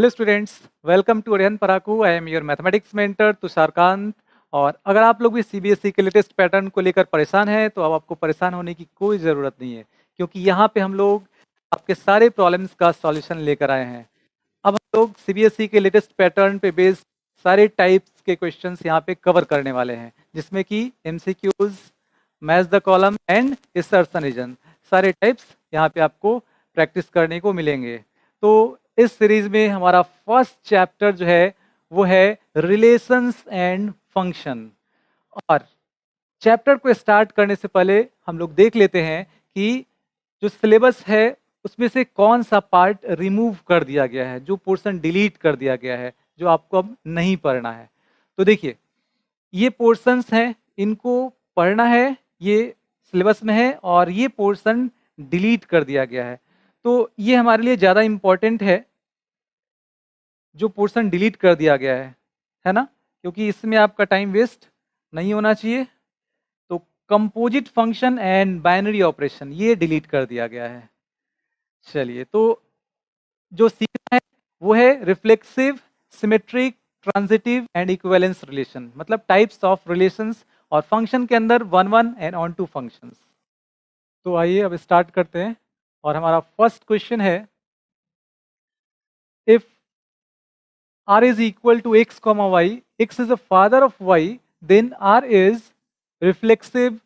Hello students, welcome to Arihant पराकू। I am your mathematics mentor Tusharkant. और अगर आप लोग भी सीबीएसई के लेटेस्ट पैटर्न को लेकर परेशान हैं तो अब आपको परेशान होने की कोई ज़रूरत नहीं है, क्योंकि यहाँ पे हम लोग आपके सारे प्रॉब्लम्स का सॉल्यूशन लेकर आए हैं। अब हम लोग सीबीएसई के लेटेस्ट पैटर्न पे बेस्ड सारे टाइप्स के क्वेश्चंस यहाँ पे कवर करने वाले हैं, जिसमें कि MCQs, match the column and assertion reason, सारे टाइप्स यहाँ पे आपको प्रैक्टिस करने को मिलेंगे। तो इस सीरीज में हमारा फर्स्ट चैप्टर जो है वो है रिलेशंस एंड फंक्शन। और चैप्टर को स्टार्ट करने से पहले हम लोग देख लेते हैं कि जो सिलेबस है उसमें से कौन सा पार्ट रिमूव कर दिया गया है, जो पोर्शन डिलीट कर दिया गया है, जो आपको अब नहीं पढ़ना है। तो देखिए, ये पोर्शंस हैं, इनको पढ़ना है, ये सिलेबस में है, और ये पोर्शन डिलीट कर दिया गया है। तो ये हमारे लिए ज़्यादा इम्पोर्टेंट है जो पोर्शन डिलीट कर दिया गया है ना, क्योंकि इसमें आपका टाइम वेस्ट नहीं होना चाहिए। तो composite function and binary operation ये डिलीट कर दिया गया है। चलिए, तो जो सीखना है वो है reflexive, symmetric, transitive and equivalence relation, मतलब टाइप्स ऑफ रिलेशंस, और फंक्शन के अंदर one one and on two functions. तो आइए अब स्टार्ट करते हैं। और हमारा फर्स्ट क्वेश्चन है, if r is equal to x comma y, x is the father of y, then r is reflexive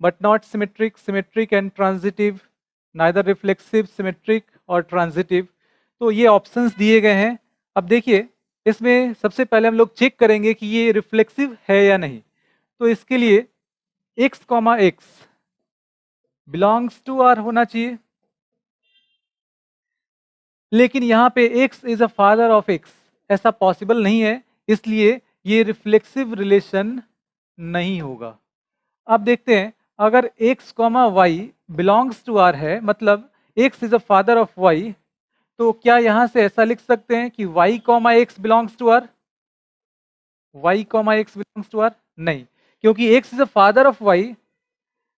but not symmetric, symmetric and transitive, neither reflexive, symmetric और transitive। तो ये options दिए गए हैं। अब देखिए, इसमें सबसे पहले हम लोग चेक करेंगे कि ये रिफ्लेक्सिव है या नहीं। तो इसके लिए x comma x belongs to r होना चाहिए, लेकिन यहाँ पे x is a father of x ऐसा पॉसिबल नहीं है, इसलिए ये रिफ्लेक्सिव रिलेशन नहीं होगा। अब देखते हैं, अगर x comma y belongs to r है, मतलब x is a father of y, तो क्या यहाँ से ऐसा लिख सकते हैं कि y comma x belongs to r? y comma x belongs to r नहीं, क्योंकि x is a father of y,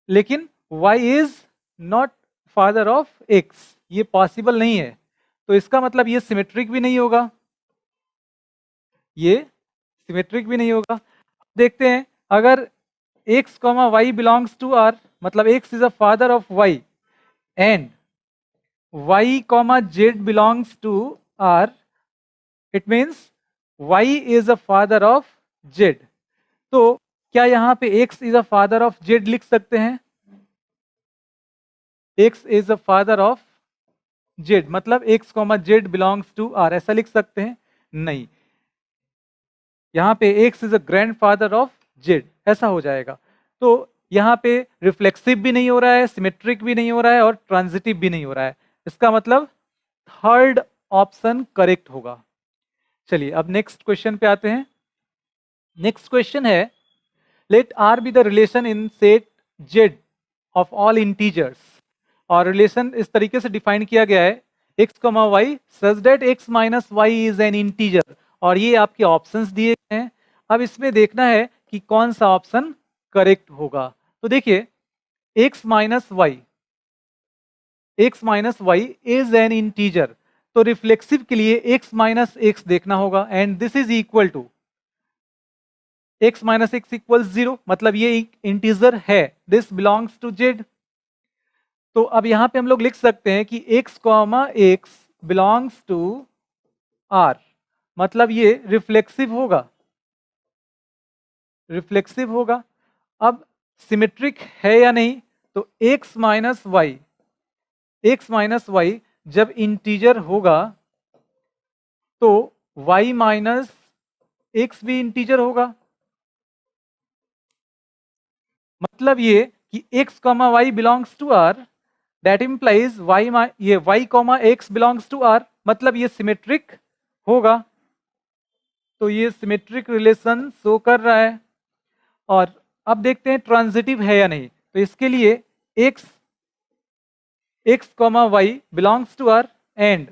लेकिन y is not father of x, ये पॉसिबल नहीं है। तो इसका मतलब ये सिमेट्रिक भी नहीं होगा, ये सिमेट्रिक भी नहीं होगा। देखते हैं, अगर x comma y belongs to r, मतलब x is a father of y and y comma z belongs to r, it means y is a father of z। तो क्या यहाँ पे x is a father of z लिख सकते हैं? x is a father of z, मतलब x comma z belongs to r, ऐसा लिख सकते हैं? नहीं, यहाँ पे x is a grandfather of z, ऐसा हो जाएगा। तो यहाँ पे रिफ्लेक्सिव भी नहीं हो रहा है, सिमेट्रिक भी नहीं हो रहा है, और ट्रांजिटिव भी नहीं हो रहा है। इसका मतलब थर्ड ऑप्शन करेक्ट होगा। चलिए, अब नेक्स्ट क्वेश्चन पे आते हैं। नेक्स्ट क्वेश्चन है, let r be the relation in set z of all integers. और रिलेशन इस तरीके से डिफाइन किया गया है, x comma y such that x minus y is an integer, और ये आपके ऑप्शंस दिए गए हैं। अब इसमें देखना है कि कौन सा ऑप्शन करेक्ट होगा। तो देखिए, x minus y is an integer, तो रिफ्लेक्सिव के लिए x माइनस एक्स देखना होगा, and this is equal to x minus x equal 0, मतलब ये इंटीजर है, दिस बिलोंग्स टू z। तो अब यहां पे हम लोग लिख सकते हैं कि x comma x belongs to r, मतलब ये रिफ्लेक्सिव होगा, रिफ्लेक्सिव होगा। अब सिमेट्रिक है या नहीं, तो x माइनस वाई जब इंटीजर होगा तो y माइनस एक्स भी इंटीजर होगा, मतलब ये कि x comma y belongs to r, that implies ये y comma x belongs to r, मतलब ये सिमेट्रिक होगा। तो ये सिमेट्रिक रिलेशन शो कर रहा है। और अब देखते हैं ट्रांजिटिव है या नहीं। तो इसके लिए x comma y belongs to r and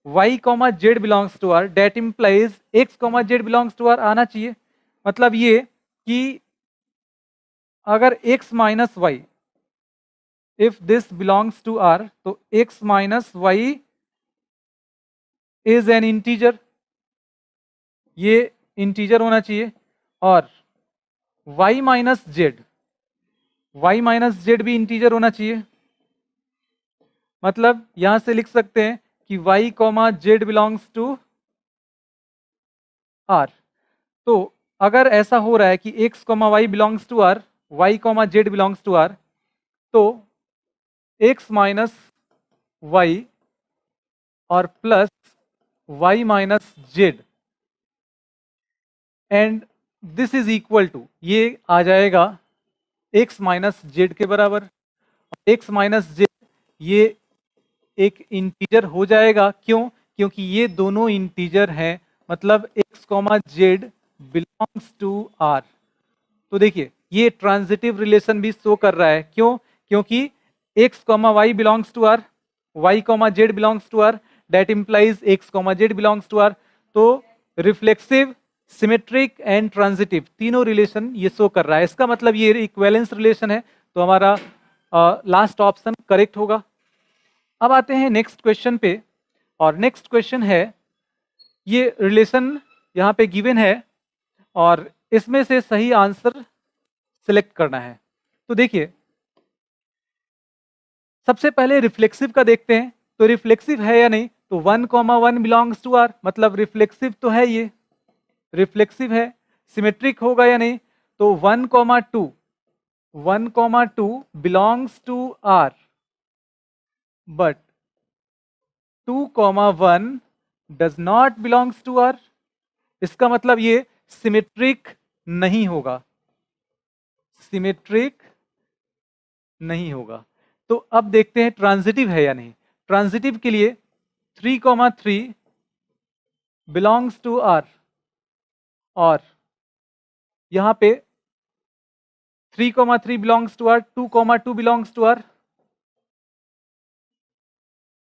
y comma z belongs to r, that implies x comma z belongs to r आना चाहिए। मतलब ये कि अगर x minus y, if this belongs to r, तो x minus y is an integer, ये integer होना चाहिए, और y minus z, y minus z भी इंटीजर होना चाहिए। मतलब यहां से लिख सकते हैं कि y comma z belongs to r। तो अगर ऐसा हो रहा है कि x comma y belongs to r, y comma z belongs to r, तो x माइनस वाई और plus y minus z and this is equal to, ये आ जाएगा x माइनस जेड के बराबर। x माइनस जेड ये एक इंटीजर हो जाएगा, क्यों? क्योंकि ये दोनों इंटीजर हैं, मतलब x comma z belongs to r। तो देखिए ये ट्रांजिटिव रिलेशन भी शो कर रहा है, क्यों? क्योंकि x comma y belongs to r, y comma z belongs to r, that implies x comma z belongs to r। तो रिफ्लेक्सिव, सिमेट्रिक एंड ट्रांजिटिव तीनों रिलेशन ये शो कर रहा है। इसका मतलब ये इक्विवेलेंस रिलेशन है, तो हमारा लास्ट ऑप्शन करेक्ट होगा। अब आते हैं नेक्स्ट क्वेश्चन पे, और नेक्स्ट क्वेश्चन है, ये रिलेशन यहाँ पे गिवन है और इसमें से सही आंसर सिलेक्ट करना है। तो देखिए सबसे पहले रिफ्लेक्सिव का देखते हैं, तो रिफ्लेक्सिव है या नहीं, तो 1,1 बिलोंग्स टू आर, मतलब रिफ्लेक्सिव तो है, ये रिफ्लेक्सिव है। सिमेट्रिक होगा या नहीं, तो 1,2 belongs to r, but 2,1 does not belongs to are. इसका मतलब ये सिमेट्रिक नहीं होगा, सिमेट्रिक नहीं होगा। तो अब देखते हैं ट्रांजिटिव है या नहीं। ट्रांजिटिव के लिए 3,3 बिलोंग्स टू आर, और यहां पे 3,3 belongs to r, 2,2 belongs to are,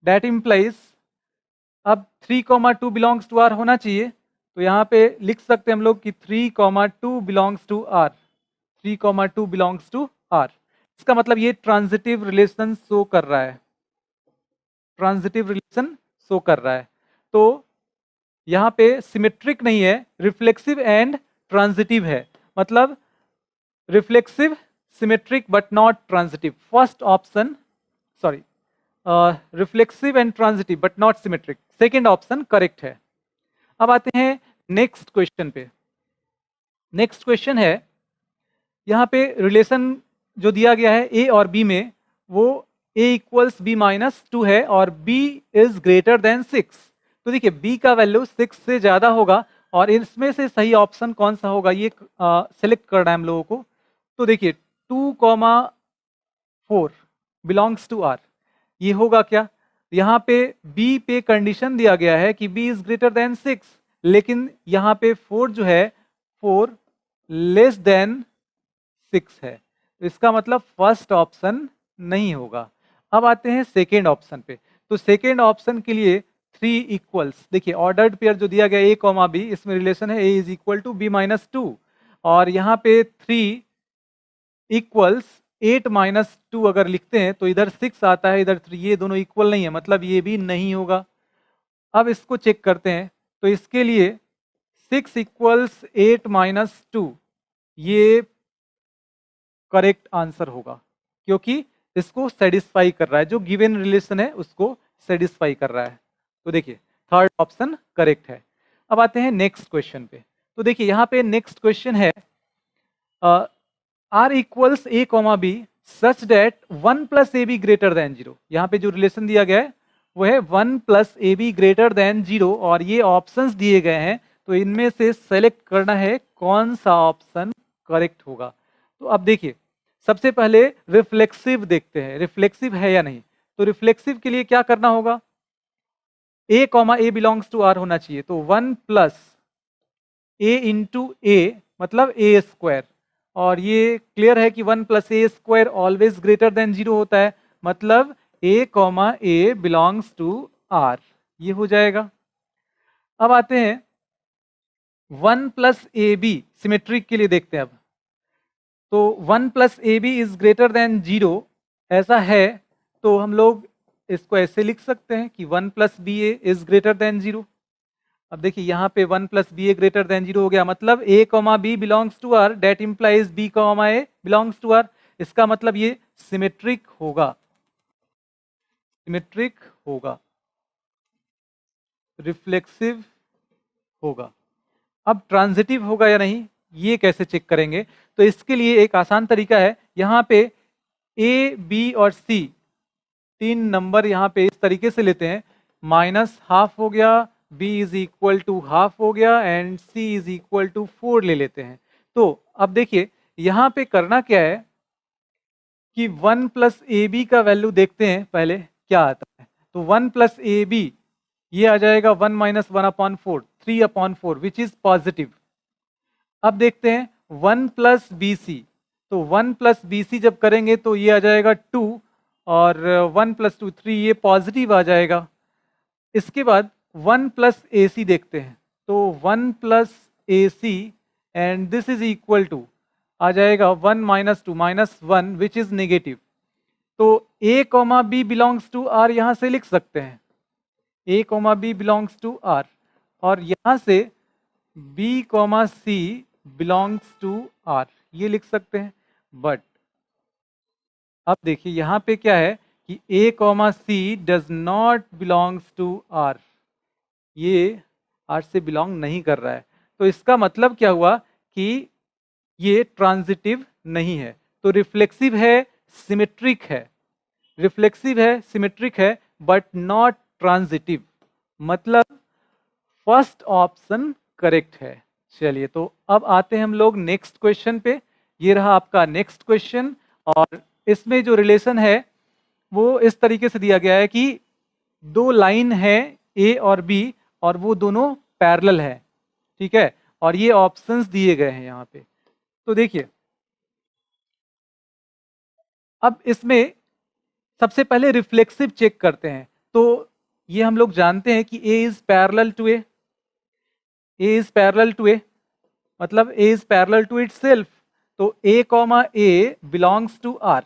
that implies अब 3,2 बिलोंग्स टू आर होना चाहिए। तो यहां पे लिख सकते हैं हम लोग कि 3,2 belongs to r, 3,2 belongs to are. इसका मतलब ये ट्रांजिटिव रिलेशन शो कर रहा है, ट्रांजिटिव रिलेशन शो कर रहा है। तो यहाँ पे सिमेट्रिक नहीं है, रिफ्लेक्सिव एंड ट्रांजिटिव है, मतलब reflexive, symmetric but not transitive. First option, sorry, reflexive and transitive but not symmetric, second option correct है। अब आते हैं नेक्स्ट क्वेश्चन पे। नेक्स्ट क्वेश्चन है, यहाँ पे रिलेशन जो दिया गया है ए और बी में, वो ए इक्वल्स बी माइनस 2 है और बी इज ग्रेटर देन 6। तो देखिए बी का वैल्यू 6 से ज्यादा होगा, और इसमें से सही ऑप्शन कौन सा होगा ये सेलेक्ट करना है हम लोगों को। तो देखिए 2,4 बिलोंग्स टू आर, ये होगा क्या? यहाँ पे बी पे कंडीशन दिया गया है कि बी इज ग्रेटर देन 6, लेकिन यहाँ पे 4 जो है 4 लेस देन 6 है, तो इसका मतलब फर्स्ट ऑप्शन नहीं होगा। अब आते हैं सेकेंड ऑप्शन पे। तो सेकेंड ऑप्शन के लिए 3 इक्वल्स, देखिए ऑर्डर्ड पेयर जो दिया गया ए कॉमा बी, इसमें रिलेशन है A is equal to B minus 2, और यहाँ पे 3 इक्वल्स 8 माइनस 2 अगर लिखते हैं तो इधर 6 आता है, इधर 3, ये दोनों इक्वल नहीं है, मतलब ये भी नहीं होगा। अब इसको चेक करते हैं, तो इसके लिए 6 इक्वल्स 8 माइनस 2, ये करेक्ट आंसर होगा, क्योंकि इसको सेटिस्फाई कर रहा है, जो गिवन रिलेशन है उसको सेटिस्फाई कर रहा है। तो देखिए थर्ड ऑप्शन करेक्ट है। अब आते हैं नेक्स्ट क्वेश्चन पे। तो देखिए यहाँ पे नेक्स्ट क्वेश्चन है, r equals a comma b such that 1 plus a b greater than 0। यहाँ पे जो रिलेशन दिया गया है वो है 1 plus a b greater than 0, और ये ऑप्शंस दिए गए हैं, तो इनमें से सेलेक्ट करना है कौन सा ऑप्शन करेक्ट होगा। तो अब देखिए सबसे पहले रिफ्लेक्सिव देखते हैं, रिफ्लेक्सिव है या नहीं। तो रिफ्लेक्सिव के लिए क्या करना होगा, A comma A belongs to are होना चाहिए, तो 1 प्लस ए इंटू ए मतलब ए स्क्वायर, और ये क्लियर है कि 1 plus A square always greater than 0 होता है, मतलब A comma A belongs to are, ये हो जाएगा। अब आते हैं 1 प्लस ए बी सिमेट्रिक के लिए देखते हैं। अब तो 1 plus a b is greater than 0 ऐसा है, तो हम लोग इसको ऐसे लिख सकते हैं कि 1 plus B A is greater than 0। अब देखिए यहाँ पे 1 plus B A greater than 0 हो गया, मतलब A comma B belongs to are, that implies B comma A belongs to are. इसका मतलब ये सिमेट्रिक होगा, सिमेट्रिक होगा, रिफ्लेक्सिव होगा। अब ट्रांजिटिव होगा या नहीं ये कैसे चेक करेंगे? तो इसके लिए एक आसान तरीका है, यहाँ पे ए बी और सी तीन नंबर यहाँ पे इस तरीके से लेते हैं, -½ हो गया, b इज इक्वल टू ½ हो गया and c is equal to 4 ले लेते हैं। तो अब देखिए यहाँ पे करना क्या है कि 1 प्लस ए बी का वैल्यू देखते हैं पहले क्या आता है। तो 1 प्लस ए बी ये आ जाएगा 1 - 1/4, 3/4 विच इज पॉजिटिव। अब देखते हैं 1 प्लस बी सी, तो 1 प्लस बी सी जब करेंगे तो ये आ जाएगा 2 और 1 + 2 3, ये पॉजिटिव आ जाएगा। इसके बाद 1 प्लस ए सी देखते हैं, तो 1 plus A C and this is equal to आ जाएगा 1 - 2 -1 विच इज नेगेटिव। तो A comma B belongs to R यहाँ से लिख सकते हैं, A comma B belongs to are, और यहाँ से B comma C belongs to are ये लिख सकते हैं। बट अब देखिए यहाँ पे क्या है कि A comma C does not belongs to are, ये आर से बिलोंग नहीं कर रहा है। तो इसका मतलब क्या हुआ कि ये ट्रांजिटिव नहीं है। तो रिफ्लेक्सिव है, सिमेट्रिक है, रिफ्लेक्सिव है, सिमेट्रिक है, बट नॉट ट्रांजिटिव, मतलब फर्स्ट ऑप्शन करेक्ट है। चलिए तो अब आते हैं हम लोग नेक्स्ट क्वेश्चन पे। ये रहा आपका नेक्स्ट क्वेश्चन, और इसमें जो रिलेशन है वो इस तरीके से दिया गया है कि दो लाइन है ए और बी और वो दोनों पैरेलल है, ठीक है, और ये ऑप्शंस दिए गए हैं यहाँ पे। तो देखिए अब इसमें सबसे पहले रिफ्लेक्सिव चेक करते हैं। तो ये हम लोग जानते हैं कि A is parallel to A, A is parallel to A, मतलब A is parallel to itself. तो A comma A belongs to are,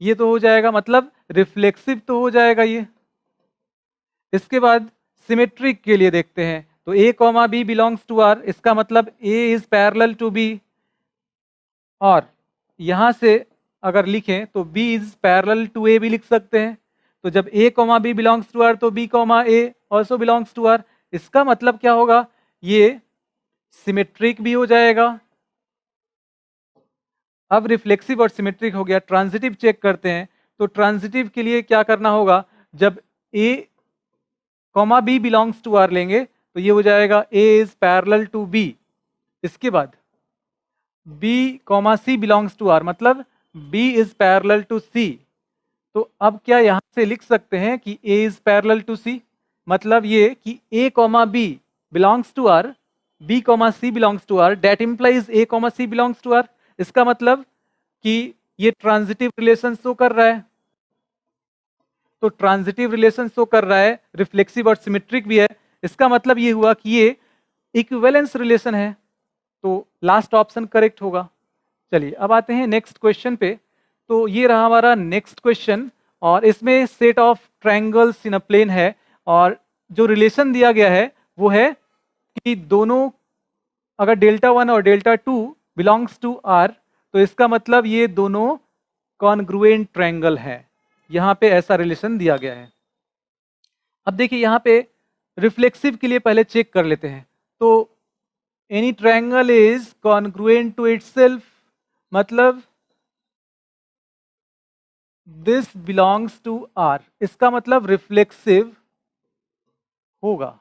ये तो हो जाएगा, मतलब रिफ्लेक्सिव तो हो जाएगा ये। इसके बाद सिमेट्रिक के लिए देखते हैं, तो A comma B belongs to are, इसका मतलब A is parallel to B, और यहां से अगर लिखें तो B is parallel to A भी लिख सकते हैं। तो जब A comma B belongs to R तो B comma A also belongs to are, इसका मतलब क्या होगा, ये सिमेट्रिक भी हो जाएगा। अब रिफ्लेक्सिव और सिमेट्रिक हो गया। ट्रांजिटिव चेक करते हैं, तो ट्रांजिटिव के लिए क्या करना होगा, जब A comma B belongs to R लेंगे तो ये हो जाएगा A is parallel to B, इसके बाद B comma C belongs to are, मतलब B is parallel to C. तो अब क्या यहां से लिख सकते हैं कि A is parallel to C, मतलब ये कि A comma B belongs to R, B comma C belongs to are, that implies A comma C belongs to are. इसका मतलब कि ये ट्रांजिटिव रिलेशन शो कर रहा है। तो ट्रांजिटिव रिलेशन शो कर रहा है, रिफ्लेक्सिव और सिमेट्रिक भी है, इसका मतलब ये हुआ कि ये इक्विवेलेंस रिलेशन है। तो लास्ट ऑप्शन करेक्ट होगा। चलिए अब आते हैं नेक्स्ट क्वेश्चन पे। तो ये रहा हमारा नेक्स्ट क्वेश्चन, और इसमें set of triangles in a plane है, और जो रिलेशन दिया गया है वो है कि दोनों अगर Δ1 और Δ2 बिलोंग्स टू आर, तो इसका मतलब ये दोनों कॉन्ग्रुएंट ट्रायंगल है। यहाँ पे ऐसा रिलेशन दिया गया है। अब देखिए यहाँ पे रिफ्लेक्सिव के लिए पहले चेक कर लेते हैं। तो any triangle is congruent to itself, मतलब दिस बिलोंग्स टू आर, इसका मतलब रिफ्लेक्सिव होगा।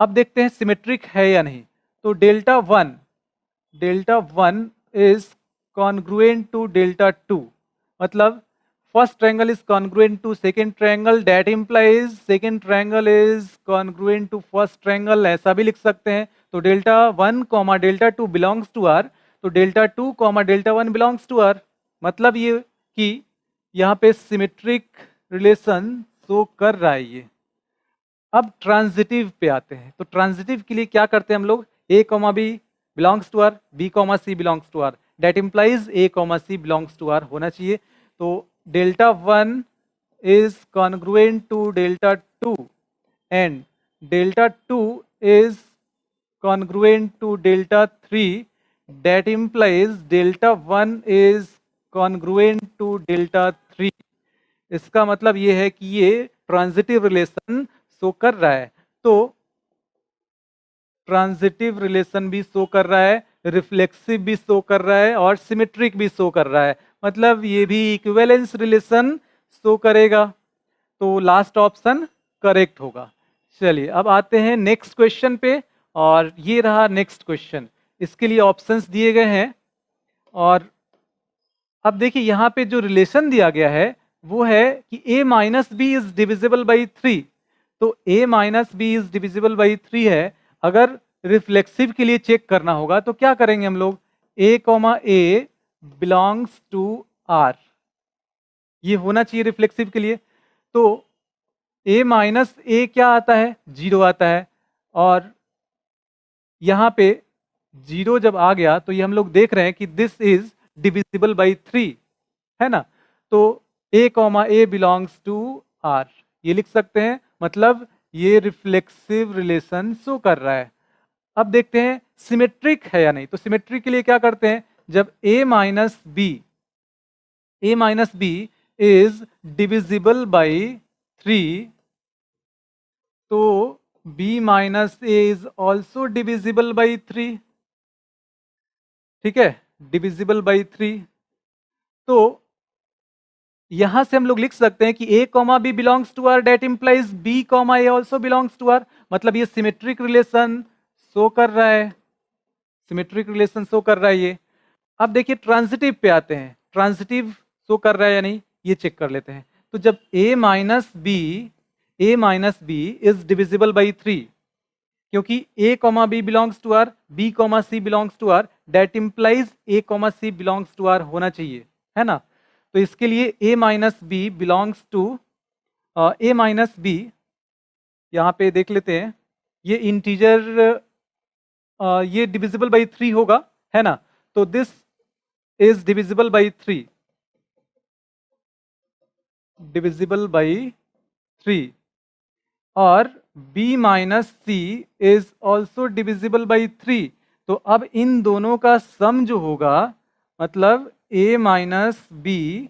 अब देखते हैं सिमेट्रिक है या नहीं। तो Δ1 इज कॉन्ग्रुएंट टू Δ2, मतलब first triangle is congruent to second triangle, that implies second triangle is congruent to first triangle, ऐसा भी लिख सकते हैं। तो Δ1 कॉमा Δ2 बिलोंग्स टू आर, तो Δ2 कॉमा Δ1 बिलोंग्स टू आर, मतलब ये कि यहाँ पे सिमेट्रिक रिलेशन शो कर रहा है ये। अब ट्रांजिटिव पे आते हैं। तो ट्रांजिटिव के लिए क्या करते हैं हम लोग, A comma B belongs to R, B comma C belongs to are, that implies A comma C belongs to are होना चाहिए। तो Δ1 is congruent to Δ2 and delta 2 is congruent to delta 3, that implies delta 1 is congruent to delta 3। इसका मतलब ये है कि ये transitive relation show कर रहा है। तो ट्रांजिटिव रिलेशन भी शो कर रहा है, रिफ्लेक्सिव भी शो कर रहा है और सिमेट्रिक भी शो कर रहा है, मतलब ये भी इक्विवेलेंस रिलेशन शो करेगा। तो लास्ट ऑप्शन करेक्ट होगा। चलिए अब आते हैं नेक्स्ट क्वेश्चन पे, और ये रहा नेक्स्ट क्वेश्चन। इसके लिए ऑप्शंस दिए गए हैं, और अब देखिए यहाँ पे जो रिलेशन दिया गया है वो है कि a minus b is divisible by 3। तो a minus b is divisible by 3 है। अगर रिफ्लेक्सिव के लिए चेक करना होगा तो क्या करेंगे हम लोग, a comma A belongs to are, ये होना चाहिए रिफ्लेक्सिव के लिए। तो a माइनस ए क्या आता है, 0 आता है, और यहाँ पे 0 जब आ गया तो ये हम लोग देख रहे हैं कि दिस इज डिविजिबल बाई 3, है ना। तो a comma A belongs to are, ये लिख सकते हैं, मतलब ये रिफ्लेक्सिव रिलेशन शो कर रहा है। अब देखते हैं सिमेट्रिक है या नहीं। तो सिमेट्रिक के लिए क्या करते हैं, जब a minus b is divisible by 3, तो b minus a is also divisible by 3, ठीक है, डिविजिबल बाई 3। तो यहां से हम लोग लिख सकते हैं कि a comma B belongs to are, that implies b comma A also belongs to are, मतलब ये सिमेट्रिक रिलेशन शो कर रहा है, सिमेट्रिक रिलेशन शो कर रहा है ये। अब देखिए ट्रांजिटिव पे आते हैं, ट्रांजिटिव शो कर रहा है या नहीं ये चेक कर लेते हैं। तो जब a minus b is divisible by 3, क्योंकि a comma B belongs to r, b comma C belongs to are, that implies a comma C belongs to are होना चाहिए, है ना। तो इसके लिए a minus b belongs to a minus b, यहाँ पे देख लेते हैं, ये इंटीजर ये डिविजिबल बाई 3 होगा, है ना। तो this is divisible by 3, divisible by 3, और b minus c is also divisible by 3। तो अब इन दोनों का सम जो होगा, मतलब a minus b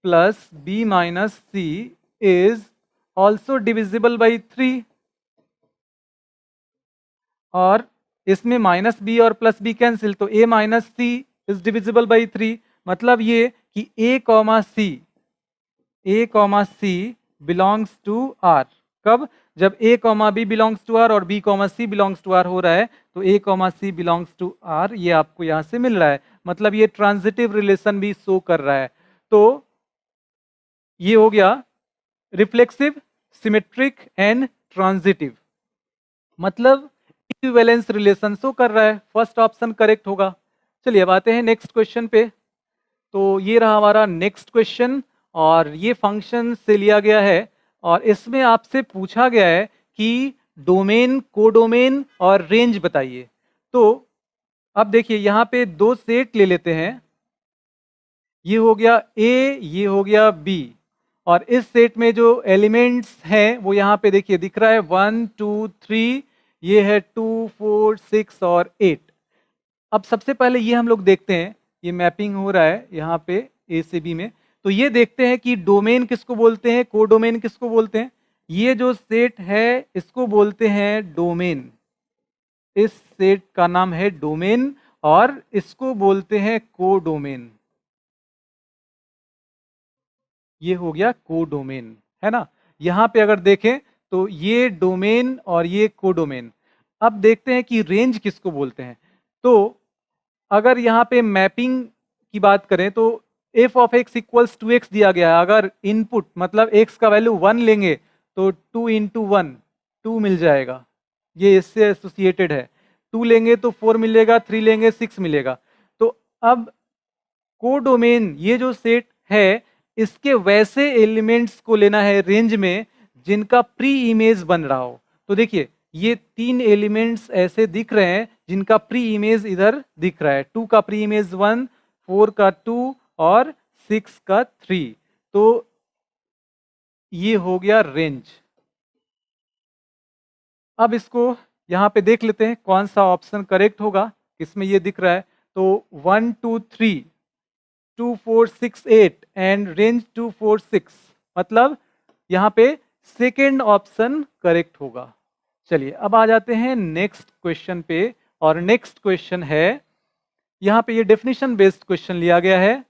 plus b minus c is also divisible by 3, और इसमें माइनस बी और प्लस बी कैंसिल, तो a minus c is divisible by 3, मतलब ये कि a comma C belongs to r. कब, जब a comma B belongs to are और b comma C belongs to r हो रहा है, तो a comma C belongs to are ये आपको यहाँ से मिल रहा है, मतलब ये ट्रांजिटिव रिलेशन भी शो कर रहा है। तो ये हो गया रिफ्लेक्सिव, सिमेट्रिक एंड ट्रांजिटिव, मतलब इक्विवेलेंस रिलेशन शो कर रहा है। फर्स्ट ऑप्शन करेक्ट होगा। चलिए अब आते हैं नेक्स्ट क्वेश्चन पे। तो ये रहा हमारा नेक्स्ट क्वेश्चन, और ये फंक्शन से लिया गया है, और इसमें आपसे पूछा गया है कि डोमेन, कोडोमेन और रेंज बताइए। तो अब देखिए यहाँ पे दो सेट ले लेते हैं, ये हो गया A, ये हो गया B, और इस सेट में जो एलिमेंट्स हैं वो यहाँ पे देखिए दिख रहा है 1 2 3, ये है 2 4 6 और 8। अब सबसे पहले ये हम लोग देखते हैं, ये मैपिंग हो रहा है यहाँ पे A से B में, तो ये देखते हैं कि डोमेन किसको बोलते हैं, कोडोमेन किसको बोलते हैं। ये जो सेट है इसको बोलते हैं डोमेन, इस सेट का नाम है डोमेन, और इसको बोलते हैं कोडोमेन। ये हो गया कोडोमेन, है ना। यहाँ पे अगर देखें तो ये डोमेन और ये कोडोमेन। अब देखते हैं कि रेंज किसको बोलते हैं। तो अगर यहाँ पे मैपिंग की बात करें तो f of x equals to x दिया गया है। अगर इनपुट मतलब x का वैल्यू 1 लेंगे तो 2 इंटू 1 2 मिल जाएगा, ये इससे एसोसिएटेड है। 2 लेंगे तो 4 मिलेगा, 3 लेंगे 6 मिलेगा। तो अब कोडोमेन ये जो सेट है इसके वैसे एलिमेंट्स को लेना है रेंज में जिनका प्री इमेज बन रहा हो। तो देखिए ये 3 एलिमेंट्स ऐसे दिख रहे हैं जिनका प्री इमेज इधर दिख रहा है। 2 का प्री इमेज 1, 4 का 2 और 6 का 3। तो ये हो गया रेंज। अब इसको यहाँ पे देख लेते हैं कौन सा ऑप्शन करेक्ट होगा, किसमें ये दिख रहा है। तो 1 2 3 2 4 6 8 एंड रेंज 2 4 6, मतलब यहाँ पे सेकेंड ऑप्शन करेक्ट होगा। चलिए अब आ जाते हैं नेक्स्ट क्वेश्चन पे, और नेक्स्ट क्वेश्चन है, यहाँ पे ये डेफिनेशन बेस्ड क्वेश्चन लिया गया है।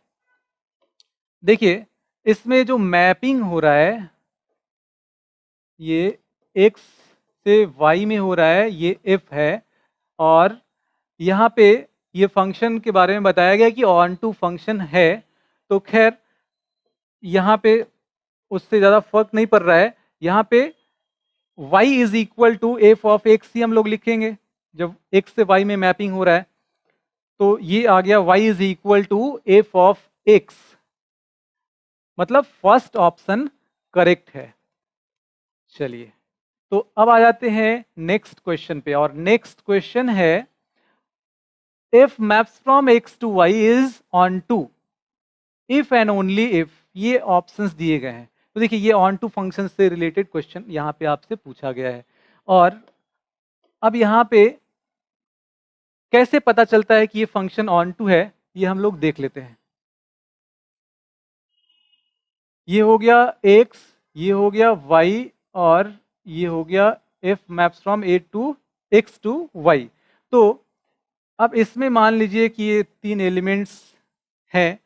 देखिए इसमें जो मैपिंग हो रहा है ये x से y में हो रहा है, ये f है, और यहाँ पे ये फंक्शन के बारे में बताया गया कि ऑन टू फंक्शन है। तो खैर यहाँ पे उससे ज़्यादा फर्क नहीं पड़ रहा है, यहाँ पे y is equal to F of X ही हम लोग लिखेंगे। जब x से y में मैपिंग हो रहा है तो ये आ गया y is equal to F of x, मतलब फर्स्ट ऑप्शन करेक्ट है। चलिए तो अब आ जाते हैं नेक्स्ट क्वेश्चन पे, और नेक्स्ट क्वेश्चन है f maps from x to y is onto if and only if, ये ऑप्शंस दिए गए हैं। तो देखिए ये ऑन टू फंक्शन से रिलेटेड क्वेश्चन यहाँ पे आपसे पूछा गया है, और अब यहाँ पे कैसे पता चलता है कि ये फंक्शन ऑन टू है, ये हम लोग देख लेते हैं। ये हो गया x, ये हो गया y, और ये हो गया f maps from a to x to y। तो अब इसमें मान लीजिए कि ये तीन एलिमेंट्स हैं,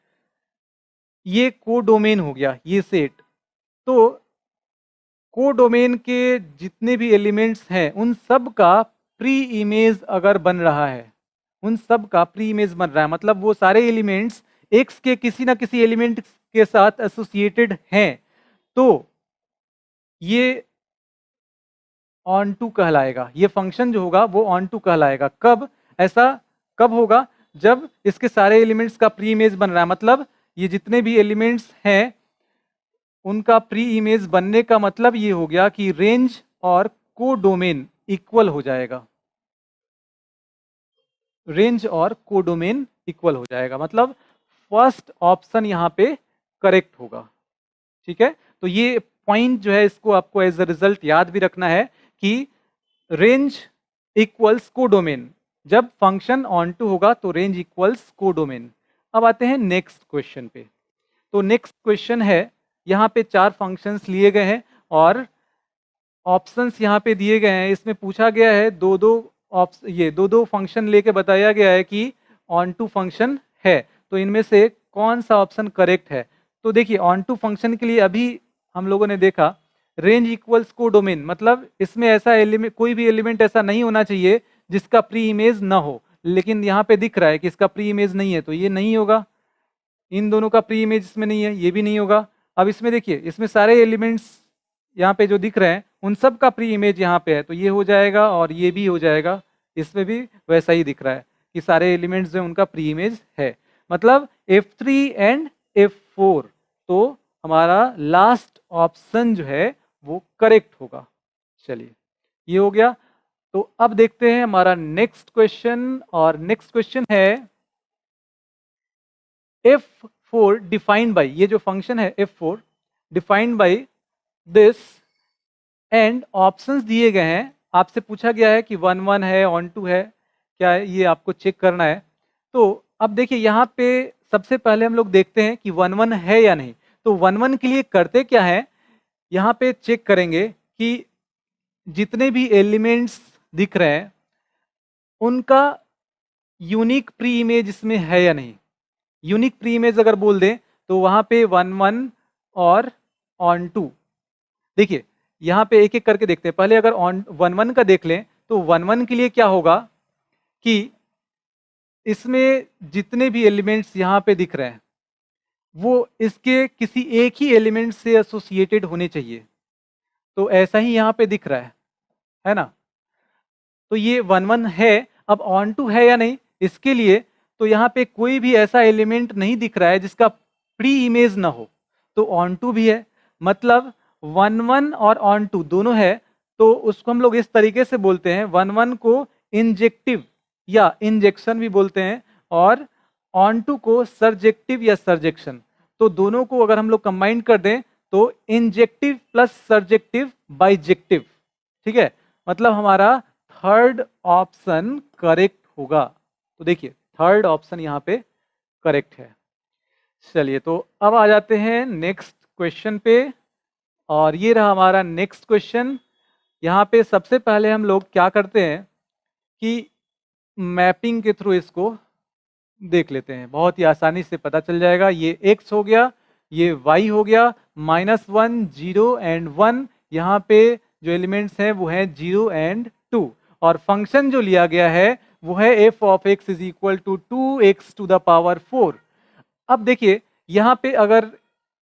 ये कोडोमेन हो गया ये सेट। तो कोडोमेन के जितने भी एलिमेंट्स हैं उन सब का प्री इमेज अगर बन रहा है, उन सब का प्री इमेज बन रहा है, मतलब वो सारे एलिमेंट्स x के किसी ना किसी एलिमेंट के साथ एसोसिएटेड हैं, तो ये ऑन टू कहलाएगा। ये फंक्शन जो होगा वो ऑन टू कहलाएगा। कब ऐसा कब होगा? जब इसके सारे एलिमेंट्स का प्री इमेज बन रहा है, मतलब ये जितने भी एलिमेंट्स हैं उनका प्री इमेज बनने का मतलब ये हो गया कि रेंज और कोडोमेन इक्वल हो जाएगा। रेंज और कोडोमेन इक्वल हो जाएगा, मतलब फर्स्ट ऑप्शन यहाँ पे करेक्ट होगा। ठीक है, तो ये पॉइंट जो है इसको आपको एज अ रिजल्ट याद भी रखना है कि रेंज इक्वल्स कोडोमेन। जब फंक्शन ऑन टू होगा तो रेंज इक्वल्स कोडोमेन। अब आते हैं नेक्स्ट क्वेश्चन पे। तो नेक्स्ट क्वेश्चन है, यहाँ पे चार फंक्शंस लिए गए हैं और ऑप्शंस यहाँ पे दिए गए हैं। इसमें पूछा गया है दो दो फंक्शन लेके बताया गया है कि ऑन टू फंक्शन है, तो इनमें से कौन सा ऑप्शन करेक्ट है। तो देखिए ऑन टू फंक्शन के लिए अभी हम लोगों ने देखा रेंज इक्वल्स कोडोमेन, मतलब इसमें ऐसा एलिमेंट, कोई भी एलिमेंट ऐसा नहीं होना चाहिए जिसका प्री इमेज ना हो, लेकिन यहाँ पे दिख रहा है कि इसका प्री इमेज नहीं है, तो ये नहीं होगा। इन दोनों का प्री इमेज इसमें नहीं है, ये भी नहीं होगा। अब इसमें देखिए, इसमें सारे एलिमेंट्स यहाँ पे जो दिख रहे हैं उन सब का प्री इमेज यहाँ पे है, तो ये हो जाएगा और ये भी हो जाएगा। इसमें भी वैसा ही दिख रहा है कि सारे एलिमेंट्स जो उनका प्री इमेज है, मतलब F3 एंड F4। तो हमारा लास्ट ऑप्शन जो है वो करेक्ट होगा। चलिए ये हो गया। तो अब देखते हैं हमारा नेक्स्ट क्वेश्चन, और नेक्स्ट क्वेश्चन है F4 डिफाइंड बाई, ये जो फंक्शन है F4 defined by this, and options दिए गए हैं। आपसे पूछा गया है कि 1 1 है, ऑन टू है, क्या है, ये आपको चेक करना है। तो अब देखिए यहाँ पे सबसे पहले हम लोग देखते हैं कि 1 1 है या नहीं। तो 1 1 के लिए करते क्या है, यहाँ पे चेक करेंगे कि जितने भी एलिमेंट्स दिख रहे हैं उनका यूनिक प्री इमेज इसमें है या नहीं। यूनिक प्री इमेज अगर बोल दें तो वहाँ पे 1 1 और ऑन टू। देखिए यहाँ पे एक एक करके देखते हैं। पहले अगर ऑन 1 1 का देख लें तो 1 1 के लिए क्या होगा कि इसमें जितने भी एलिमेंट्स यहाँ पे दिख रहे हैं वो इसके किसी एक ही एलिमेंट से एसोसिएटेड होने चाहिए। तो ऐसा ही यहाँ पे दिख रहा है ना। तो ये 1 1 है। अब ऑन टू है या नहीं इसके लिए, तो यहाँ पे कोई भी ऐसा एलिमेंट नहीं दिख रहा है जिसका प्री इमेज ना हो, तो ऑन टू भी है। मतलब 1 1 और ऑन टू दोनों है, तो उसको हम लोग इस तरीके से बोलते हैं, 1 1 को इंजेक्टिव या इंजेक्शन भी बोलते हैं, और ऑन टू को सर्जेक्टिव या सर्जेक्शन। तो दोनों को अगर हम लोग कंबाइन कर दें तो इंजेक्टिव प्लस सर्जेक्टिव बाइजेक्टिव। ठीक है, मतलब हमारा थर्ड ऑप्शन करेक्ट होगा। तो देखिए थर्ड ऑप्शन यहाँ पे करेक्ट है। चलिए तो अब आ जाते हैं नेक्स्ट क्वेश्चन पे, और ये रहा हमारा नेक्स्ट क्वेश्चन। यहाँ पे सबसे पहले हम लोग क्या करते हैं कि मैपिंग के थ्रू इसको देख लेते हैं, बहुत ही आसानी से पता चल जाएगा। ये x हो गया, ये y हो गया, -1 0 एंड 1, यहाँ पे जो एलिमेंट्स हैं वो हैं 0 एंड 2, और फंक्शन जो लिया गया है वो है f of x is equal to 2x to the power 4। अब देखिए यहाँ पे अगर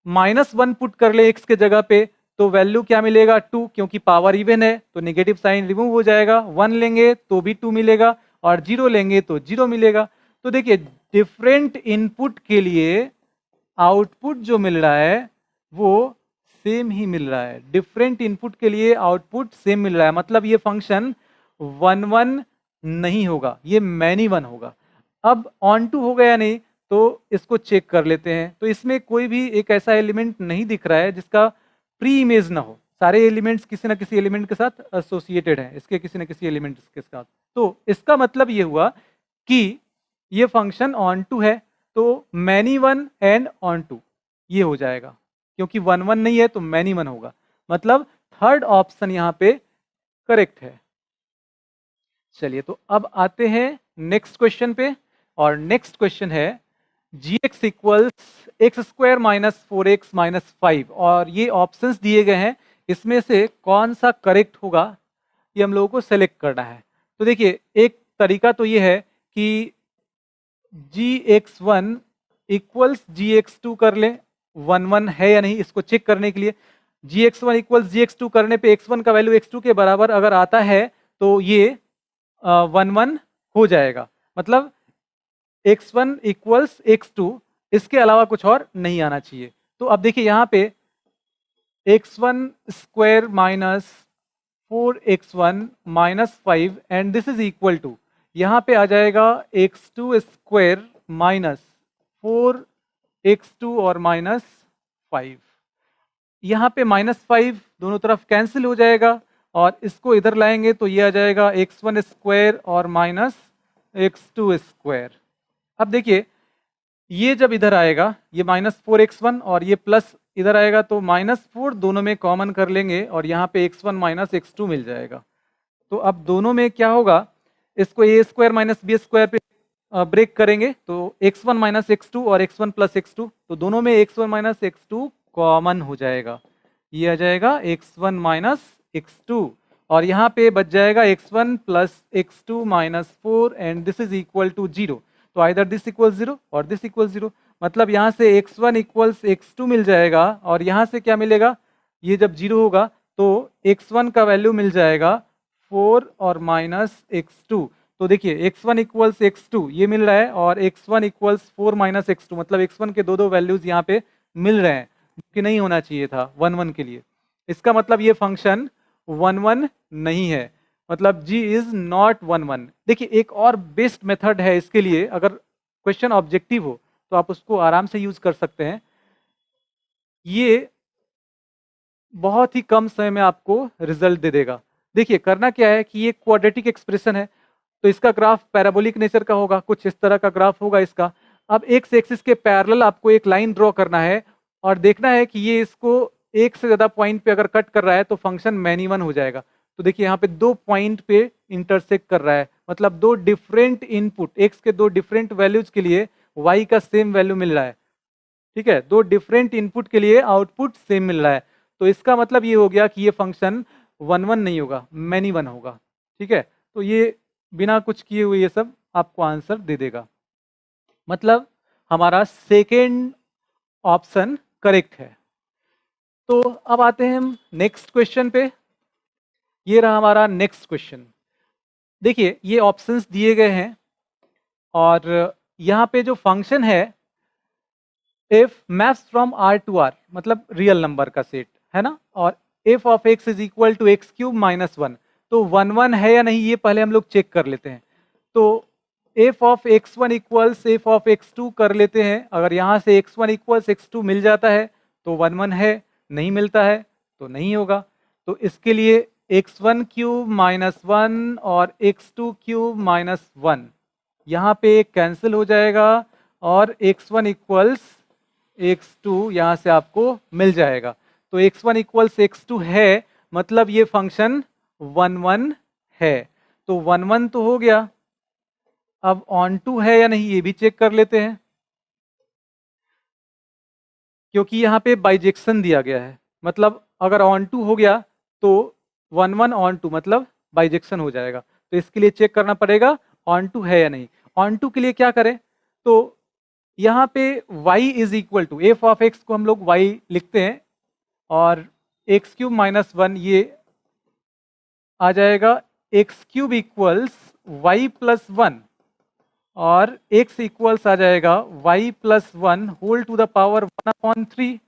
-1 पुट कर ले x के जगह पे तो वैल्यू क्या मिलेगा 2, क्योंकि पावर इवन है तो नेगेटिव साइन रिमूव हो जाएगा। 1 लेंगे तो भी 2 मिलेगा, और 0 लेंगे तो 0 मिलेगा। तो देखिए डिफरेंट इनपुट के लिए आउटपुट जो मिल रहा है वो सेम ही मिल रहा है। डिफरेंट इनपुट के लिए आउटपुट सेम मिल रहा है, मतलब ये फंक्शन 1 1 नहीं होगा, ये मैनी 1 होगा। अब ऑन टू होगा या नहीं तो इसको चेक कर लेते हैं। तो इसमें कोई भी एक ऐसा एलिमेंट नहीं दिख रहा है जिसका प्री इमेज ना हो, सारे एलिमेंट्स किसी ना किसी एलिमेंट के साथ एसोसिएटेड हैं, इसके किसी ना किसी एलिमेंट के साथ। तो इसका मतलब ये हुआ कि ये फंक्शन ऑन टू है, तो मैनी 1 एंड ऑन टू ये हो जाएगा, क्योंकि 1 1 नहीं है तो मैनी 1 होगा, मतलब थर्ड ऑप्शन यहाँ पे करेक्ट है। चलिए तो अब आते हैं नेक्स्ट क्वेश्चन पे, और नेक्स्ट क्वेश्चन है gx equals x square minus 4x minus 5, और ये ऑप्शंस दिए गए हैं, इसमें से कौन सा करेक्ट होगा ये हम लोगों को सेलेक्ट करना है। तो देखिए एक तरीका तो ये है कि gx1 इक्वल्स gx2 कर लें, 1 1 है या नहीं इसको चेक करने के लिए। gx1 इक्वल्स gx2 करने पे x1 का वैल्यू x2 के बराबर अगर आता है तो ये 1 1 हो जाएगा, मतलब x1 इक्वल्स x2, इसके अलावा कुछ और नहीं आना चाहिए। तो अब देखिए यहाँ पे x1 square minus 4x1 minus 5 and this is equal to, यहाँ पे आ जाएगा x2 स्क्वायर माइनस 4x2 और माइनस 5। यहाँ पे -5 दोनों तरफ कैंसिल हो जाएगा, और इसको इधर लाएंगे तो ये आ जाएगा x1 स्क्वायर और माइनस x2 स्क्वायर। अब देखिए ये जब इधर आएगा ये -4x1 और ये प्लस इधर आएगा तो -4 दोनों में कॉमन कर लेंगे, और यहाँ पे x1 माइनस x2 मिल जाएगा। तो अब दोनों में क्या होगा, इसको a square minus b square पे ब्रेक करेंगे तो x1 माइनस x2 और x1 प्लस x2, तो दोनों में x1 माइनस x2 कॉमन हो जाएगा, ये आ जाएगा x1 माइनस x2, और यहाँ पे बच जाएगा x1 plus x2 minus 4 and this is equal to 0। तो आइदर दिस इक्वल 0 और दिस इक्वल 0, मतलब यहाँ से x1 इक्वल्स x2 मिल जाएगा, और यहाँ से क्या मिलेगा, ये जब 0 होगा तो x1 का वैल्यू मिल जाएगा 4 और माइनस x2। तो देखिए x1 इक्वल्स x2 ये मिल रहा है, और x1 इक्वल्स 4 माइनस x2, मतलब x1 के दो वैल्यूज यहाँ पे मिल रहे हैं, कि नहीं होना चाहिए था 1 1 के लिए। इसका मतलब ये फंक्शन 1 1 नहीं है, मतलब g इज नॉट 1 1। देखिए एक और बेस्ट मेथड है इसके लिए, अगर क्वेश्चन ऑब्जेक्टिव हो तो आप उसको आराम से यूज कर सकते हैं। ये बहुत ही कम समय में आपको रिजल्ट दे देगा। देखिए करना क्या है कि ये क्वाड्रेटिक एक्सप्रेशन है, तो इसका ग्राफ पैराबोलिक नेचर का होगा, कुछ इस तरह का ग्राफ होगा इसका। अब एक्स एक्सिस के पैरेलल आपको एक लाइन ड्रॉ करना है, और देखना है कि ये इसको एक से ज्यादा पॉइंट पे अगर कट कर रहा है तो फंक्शन मैनी 1 हो जाएगा। तो देखिए यहाँ पे 2 पॉइंट पे इंटरसेक्ट कर रहा है, मतलब 2 डिफरेंट इनपुट, एक्स के 2 डिफरेंट वैल्यूज के लिए वाई का सेम वैल्यू मिल रहा है, ठीक है, 2 डिफरेंट इनपुट के लिए आउटपुट सेम मिल रहा है। तो इसका मतलब ये हो गया कि ये फंक्शन 1 1 नहीं होगा, मैनी 1 होगा, ठीक है। तो ये बिना कुछ किए हुए ये सब आपको आंसर दे देगा, मतलब हमारा सेकेंड ऑप्शन करेक्ट है। तो अब आते हैं हम नेक्स्ट क्वेश्चन पे, ये रहा हमारा नेक्स्ट क्वेश्चन। देखिए ये ऑप्शंस दिए गए हैं, और यहाँ पे जो फंक्शन है f maps from r to are, मतलब रियल नंबर का सेट है ना, और f of x is equal to x cube minus 1, तो 1 1 है या नहीं ये पहले हम लोग चेक कर लेते हैं। तो F of x1 equals f of x2 कर लेते हैं, अगर यहाँ से x1 इक्वल्स x2 मिल जाता है तो 1 1 है, नहीं मिलता है तो नहीं होगा। तो इसके लिए x1 क्यूब माइनस 1 और x2 क्यूब माइनस 1, यहाँ पे कैंसिल हो जाएगा और x1 इक्वल्स x2 यहाँ से आपको मिल जाएगा। तो x1 इक्वल्स x2 है, मतलब ये फंक्शन 1 1 है। तो 1 1 तो हो गया, अब ऑन टू है या नहीं ये भी चेक कर लेते हैं, क्योंकि यहाँ पे बाइजेक्शन दिया गया है। मतलब अगर ऑन टू हो गया तो 1 1 ऑन टू मतलब बाइजेक्शन हो जाएगा। तो इसके लिए चेक करना पड़ेगा ऑन टू है या नहीं। ऑन टू के लिए क्या करें, तो यहाँ पे y is equal to F of x को हम लोग y लिखते हैं और एक्स क्यूब माइनस 1 ये आ जाएगा x cube equals y plus 1 और x इक्वल्स आ जाएगा y plus 1 whole to the power 1/3।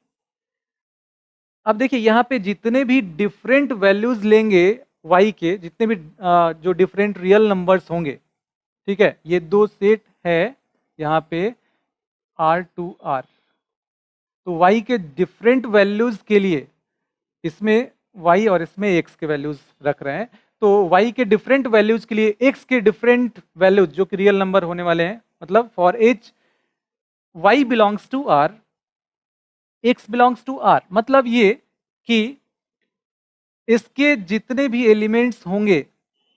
अब देखिए यहाँ पे जितने भी डिफरेंट वैल्यूज लेंगे y के, जितने भी जो डिफरेंट रियल नंबर्स होंगे, ठीक है, ये दो सेट है यहाँ पे R2R। तो y के डिफरेंट वैल्यूज के लिए इसमें y और इसमें x के वैल्यूज रख रहे हैं। तो y के डिफरेंट वैल्यूज के लिए x के डिफरेंट वैल्यूज जो कि रियल नंबर होने वाले हैं, मतलब for each y belongs to r, x belongs to r, मतलब ये कि इसके जितने भी एलिमेंट्स होंगे,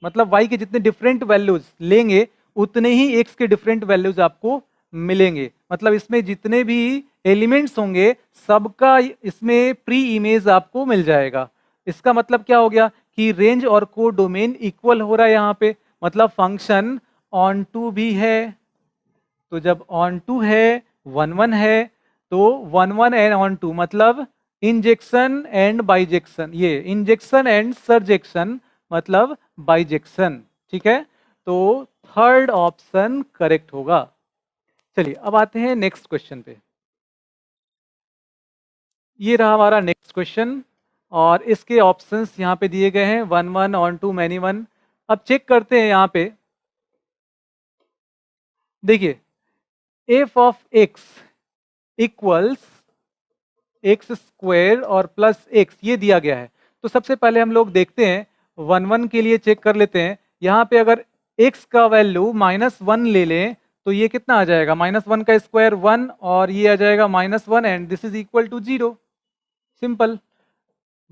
मतलब y के जितने डिफरेंट वैल्यूज लेंगे उतने ही x के डिफरेंट वैल्यूज आपको मिलेंगे। मतलब इसमें जितने भी एलिमेंट्स होंगे सबका इसमें प्री इमेज आपको मिल जाएगा। इसका मतलब क्या हो गया कि रेंज और को डोमेन इक्वल हो रहा है यहाँ पे, मतलब फंक्शन ऑन टू भी है। तो जब ऑन टू है 1 1 है तो 1 1 एंड ऑन टू मतलब इंजेक्शन एंड बाइजेक्शन, ये इंजेक्शन एंड सर्जेक्शन मतलब बाइजेक्शन, ठीक है। तो थर्ड ऑप्शन करेक्ट होगा। चलिए अब आते हैं नेक्स्ट क्वेश्चन पे। ये रहा हमारा नेक्स्ट क्वेश्चन और इसके ऑप्शंस यहाँ पे दिए गए हैं 1 1 ऑन टू मैनी 1। अब चेक करते हैं यहाँ पे, देखिए F of x equals x square और प्लस एक्स ये दिया गया है। तो सबसे पहले हम लोग देखते हैं 1 1 के लिए चेक कर लेते हैं। यहाँ पे अगर x का वैल्यू -1 ले लें तो ये कितना आ जाएगा, -1 का स्क्वायर 1 और ये आ जाएगा -1 and this is equal to 0। Simple.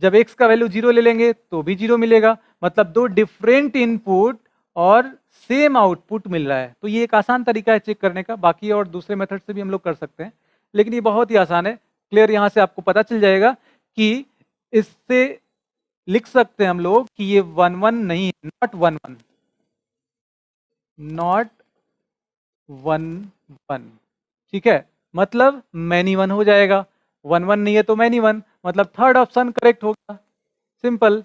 जब x का वैल्यू 0 ले लेंगे तो भी 0 मिलेगा, मतलब दो डिफरेंट इनपुट और सेम आउटपुट मिल रहा है। तो ये एक आसान तरीका है चेक करने का। बाकी और दूसरे मेथड से भी हम लोग कर सकते हैं, लेकिन ये बहुत ही आसान है। क्लियर, यहाँ से आपको पता चल जाएगा कि इससे लिख सकते हैं हम लोग कि ये 1 1 नहीं है, नॉट 1 1, नॉट 1 1, ठीक है, मतलब मैनी 1 हो जाएगा। 1 1 नहीं है तो मैनी 1, मतलब थर्ड ऑप्शन करेक्ट होगा। सिंपल।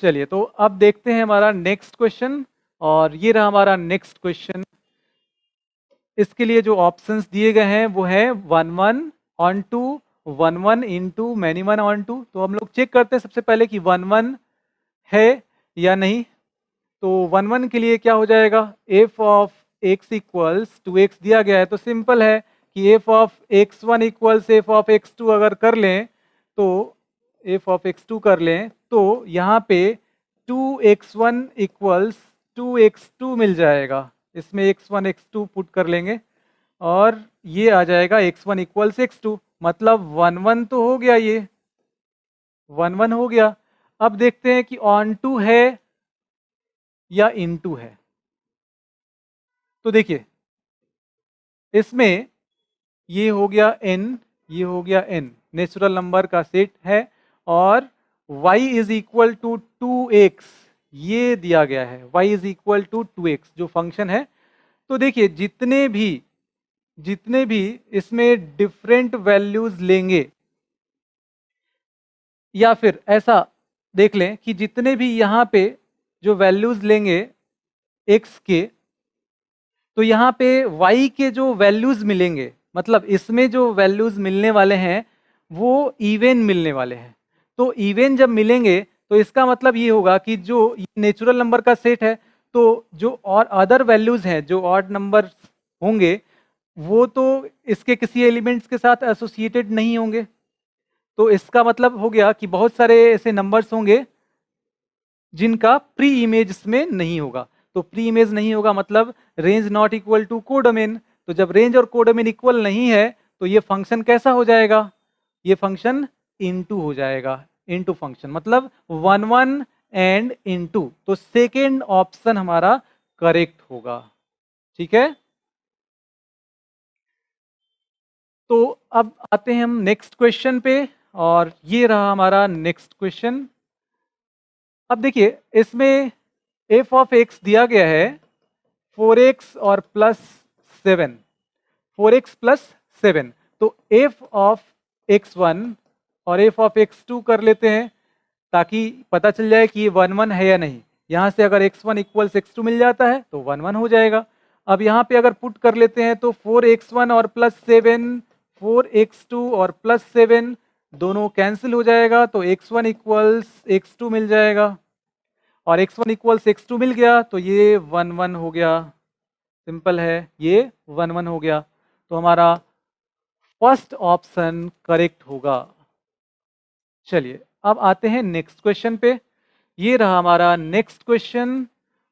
चलिए तो अब देखते हैं हमारा नेक्स्ट क्वेश्चन और ये रहा हमारा नेक्स्ट क्वेश्चन। इसके लिए जो ऑप्शंस दिए गए हैं वो है 1 1 onto 1 1 into many 1 onto. तो हम लोग चेक करते हैं सबसे पहले कि 1 1 है या नहीं। तो 1 1 के लिए क्या हो जाएगा, f of x equals to x दिया गया है। तो सिंपल है कि f of x1 equals f of x2 अगर कर लें तो एफ ऑफ x2 कर लें तो यहाँ पे 2x1 इक्वल्स 2x2 मिल जाएगा। इसमें x1 x2 पुट कर लेंगे और ये आ जाएगा x1 इक्वल्स x2, मतलब 1 1 तो हो गया, ये 1 1 हो गया। अब देखते हैं कि ऑन टू है या इन टू है। तो देखिए इसमें ये हो गया n, ये हो गया n, नेचुरल नंबर का सेट है और y is equal to 2x ये दिया गया है। y is equal to 2x जो फंक्शन है। तो देखिए जितने भी इसमें डिफरेंट वैल्यूज लेंगे, या फिर ऐसा देख लें कि जितने भी यहाँ पे जो वैल्यूज लेंगे x के, तो यहाँ पे y के जो वैल्यूज मिलेंगे, मतलब इसमें जो वैल्यूज मिलने वाले हैं वो इवन मिलने वाले हैं। तो इवन जब मिलेंगे तो इसका मतलब ये होगा कि जो नेचुरल नंबर का सेट है, तो जो और अदर वैल्यूज हैं जो ऑड नंबर होंगे वो तो इसके किसी एलिमेंट्स के साथ एसोसिएटेड नहीं होंगे। तो इसका मतलब हो गया कि बहुत सारे ऐसे नंबर्स होंगे जिनका प्री इमेज इसमें नहीं होगा। तो प्री इमेज नहीं होगा मतलब range not equal to codomain. तो जब रेंज और कोडोमेन इक्वल नहीं है तो ये फंक्शन कैसा हो जाएगा, ये फंक्शन इनटू हो जाएगा। इनटू फंक्शन मतलब 1 1 एंड इनटू। तो सेकेंड ऑप्शन हमारा करेक्ट होगा। ठीक है, तो अब आते हैं हम नेक्स्ट क्वेश्चन पे, और ये रहा हमारा नेक्स्ट क्वेश्चन। अब देखिए इसमें एफ ऑफ एक्स दिया गया है 4x और प्लस 7, 4x प्लस 7। तो एफ ऑफ x1 और एफ ऑफ x2 कर लेते हैं ताकि पता चल जाए कि ये 1 1 है या नहीं। यहां से अगर x1 इक्वल्स x2 मिल जाता है तो 1 1 हो जाएगा। अब यहाँ पे अगर पुट कर लेते हैं तो 4x1 और प्लस 7, 4x2 और प्लस 7 दोनों कैंसिल हो जाएगा, तो x1 इक्वल्स x2 मिल जाएगा, और x1 इक्वल्स x2 मिल गया तो ये 1 1 हो गया। सिंपल है, ये 1 1 हो गया। तो हमारा फर्स्ट ऑप्शन करेक्ट होगा। चलिए अब आते हैं नेक्स्ट क्वेश्चन पे। ये रहा हमारा नेक्स्ट क्वेश्चन,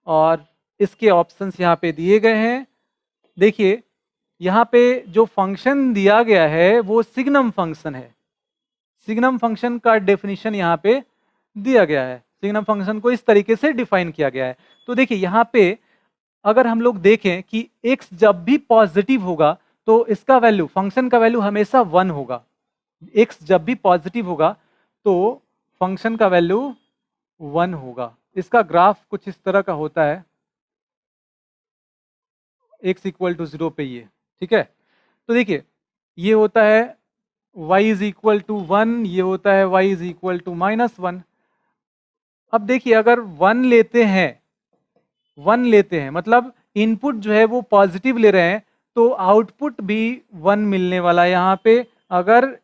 और इसके ऑप्शंस यहाँ पे दिए गए हैं। देखिए यहाँ पे जो फंक्शन दिया गया है वो सिग्नम फंक्शन है। सिग्नम फंक्शन का डेफिनेशन यहाँ पे दिया गया है। सिग्नम फंक्शन को इस तरीके से डिफाइन किया गया है। तो देखिए यहाँ पे अगर हम लोग देखें कि x जब भी पॉजिटिव होगा तो इसका वैल्यू, फंक्शन का वैल्यू हमेशा 1 होगा। x जब भी पॉजिटिव होगा तो फंक्शन का वैल्यू 1 होगा। इसका ग्राफ कुछ इस तरह का होता है, x इक्वल टू 0 पे ये। ठीक है, तो देखिए ये होता है y इज इक्वल टू 1, ये होता है y इज इक्वल टू -1। अब देखिए अगर 1 लेते हैं, 1 लेते हैं मतलब इनपुट जो है वो पॉजिटिव ले रहे हैं तो आउटपुट भी 1 मिलने वाला है यहाँ पे। अगर